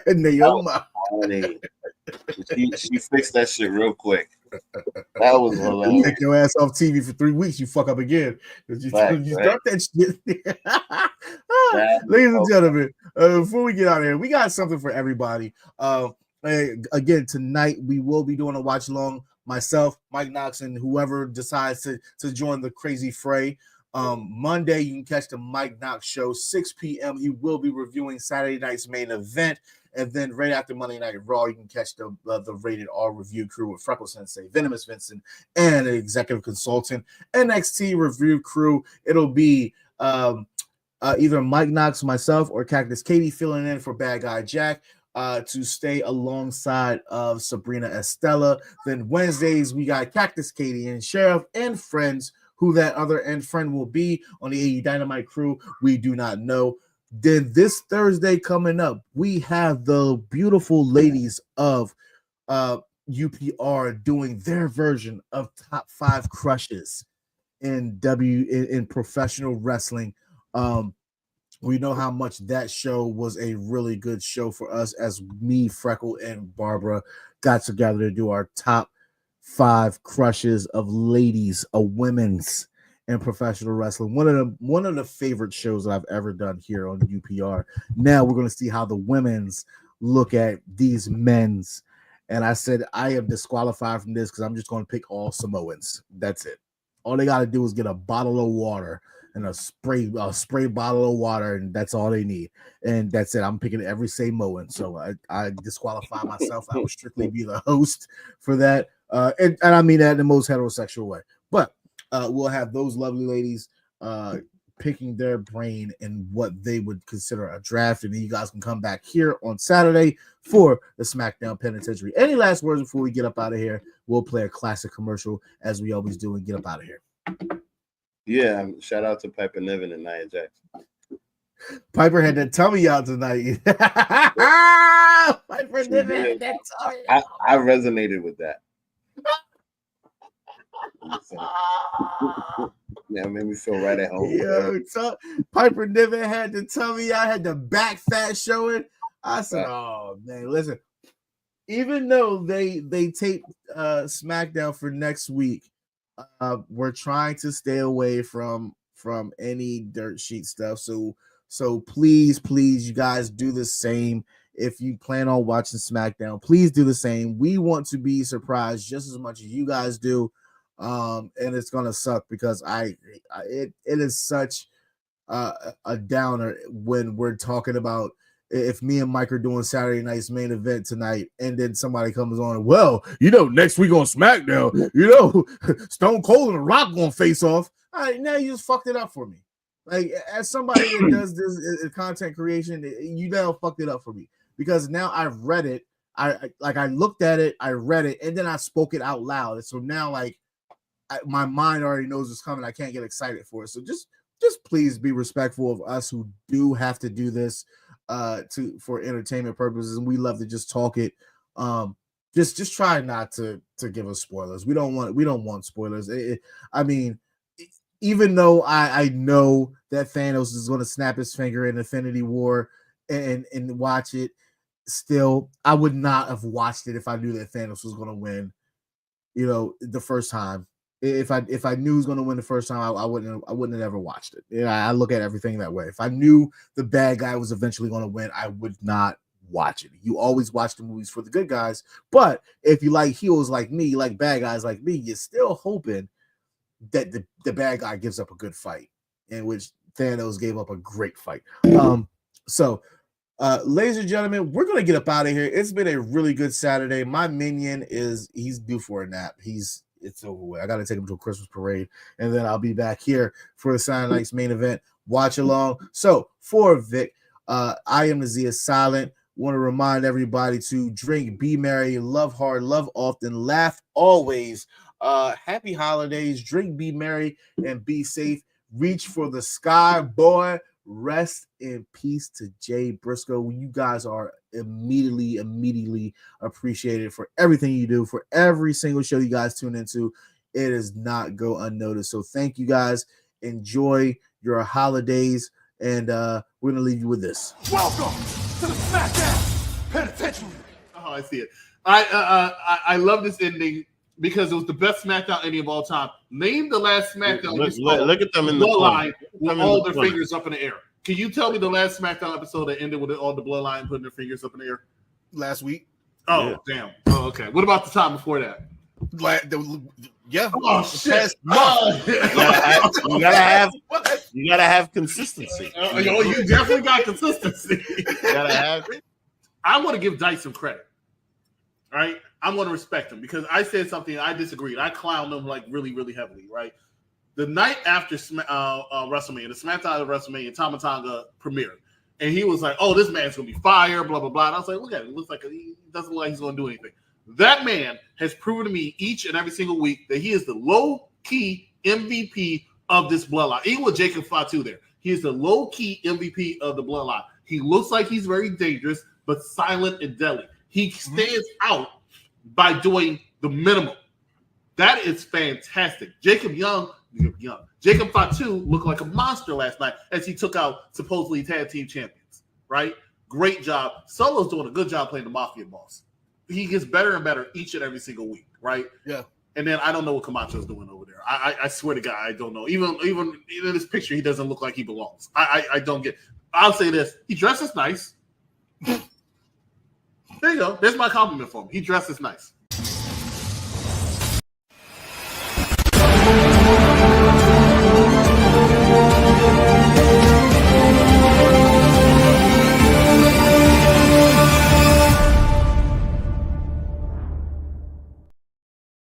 A: Naoma.
B: She fixed that shit real quick. That was hilarious.
A: Take your ass off TV for 3 weeks, you fuck up again. You start that shit. Ladies and gentlemen, before we get out of here, we got something for everybody. Again, tonight we will be doing a watch along. Myself, Mike Knox, and whoever decides to join the crazy fray. Monday, you can catch the Mike Knox show, 6 p.m. He will be reviewing Saturday night's main event. And then right after Monday Night Raw, you can catch the Rated R review crew with Freckle Sensei, Venomous Vincent, and an executive consultant. NXT review crew, it'll be either Mike Knox, myself, or Cactus Katie filling in for Bad Guy Jack to stay alongside of Sabrina Estella. Then Wednesdays, we got Cactus Katie and Sheriff and friends. Who that other end friend will be on the AE Dynamite crew, we do not know. Then this Thursday coming up, we have the beautiful ladies of UPR doing their version of top 5 crushes in professional wrestling. We know how much that show was a really good show for us, as me, Freckle, and Barbara got together to do our top 5 crushes of ladies, of women's in professional wrestling. One of the favorite shows that I've ever done here on UPR. Now we're going to see how the women's look at these men's. And I said I am disqualified from this because I'm just going to pick all Samoans. That's it. All they got to do is get a bottle of water and a spray bottle of water, and that's all they need. And that's it. I'm picking every Samoan, so I disqualify myself. I would strictly be the host for that, and I mean that in the most heterosexual way. But we'll have those lovely ladies picking their brain and what they would consider a draft, and then you guys can come back here on Saturday for the SmackDown Penitentiary. Any last words before we get up out of here? We'll play a classic commercial as we always do and get up out of here.
B: Yeah, shout out to Piper Niven and Nia Jax.
A: Piper had that tummy out tonight. Piper Niven had that tummy out.
B: I resonated with that. Yeah, it made me feel right at home.
A: Yo, Piper Niven had the tummy. I had the back fat showing. I said, "Oh man, listen." Even though they taped SmackDown for next week, we're trying to stay away from any dirt sheet stuff. So please, you guys do the same. If you plan on watching SmackDown, please do the same. We want to be surprised just as much as you guys do. And it's gonna suck because it is such a downer when we're talking about if me and Mike are doing Saturday night's main event tonight, and then somebody comes on, well, next week on SmackDown, Stone Cold and The Rock gonna face off. All right, now you just fucked it up for me. Like, as somebody that does this content creation, you now fucked it up for me because now I've read it. I looked at it, I read it, and then I spoke it out loud. And so now, my mind already knows it's coming. I can't get excited for it. So just please be respectful of us who do have to do this for entertainment purposes, and we love to just talk it. Just try not to give us spoilers. We don't want spoilers. I mean, even though I know that Thanos is going to snap his finger in Infinity War and watch it, still I would not have watched it if I knew that Thanos was going to win. The first time. If I knew he was going to win the first time, I wouldn't have ever watched it. I look at everything that way. If I knew the bad guy was eventually going to win, I would not watch it. You always watch the movies for the good guys, but if you like heels like me, you like bad guys like me, you're still hoping that the bad guy gives up a good fight, in which Thanos gave up a great fight. So ladies and gentlemen, we're gonna get up out of here. It's been a really good Saturday. My minion he's due for a nap. It's over with. I got to take him to a Christmas parade, and then I'll be back here for the Saturday night's main event watch along. So for Vic, I am Nazia Silent. Want to remind everybody to drink, be merry, love hard, love often, laugh always. Happy holidays. Drink, be merry, and be safe. Reach for the sky, boy. Rest in peace to Jay Briscoe. You guys are immediately appreciated for everything you do, for every single show you guys tune into. It does not go unnoticed. So thank you guys. Enjoy your holidays, and we're gonna leave you with this.
C: Welcome to the SmackDown Penitentiary.
F: Oh, I see it. I love this ending because it was the best SmackDown ending of all time. Name the last SmackDown.
B: Look at them in the
F: bloodline with all their fingers up in the air. Can you tell me the last SmackDown episode that ended with all the bloodline putting their fingers up in the air?
A: Last week.
F: Oh, damn. Oh, okay. What about the time before that?
A: Yeah.
F: Oh, shit.
B: You gotta have consistency.
F: You definitely got consistency.
B: You gotta have it.
F: I want to give Dice some credit. All right? I'm going to respect him because I said something I disagreed. I clowned him really, really heavily, right? The night after WrestleMania, the SmackDown of WrestleMania, Tama Tonga premiered. And he was like, oh, this man's going to be fire, blah, blah, blah. And I was like, look at him. He looks like he doesn't look like he's going to do anything. That man has proven to me each and every single week that he is the low-key MVP of this bloodline. Even with Jacob Fatu there, he is the low-key MVP of the bloodline. He looks like he's very dangerous, but silent and deadly. He stands out by doing the minimum. That is fantastic. Jacob Fatu looked like a monster last night as he took out supposedly tag team champions, right? Great job. Solo's doing a good job playing the Mafia boss. He gets better and better each and every single week, right? Yeah. And then I don't know what Camacho's doing over there. I swear to God, I don't know. Even in this picture, he doesn't look like he belongs. I don't get. I'll say this: he dresses nice. There you go. There's my compliment for him. He dresses nice.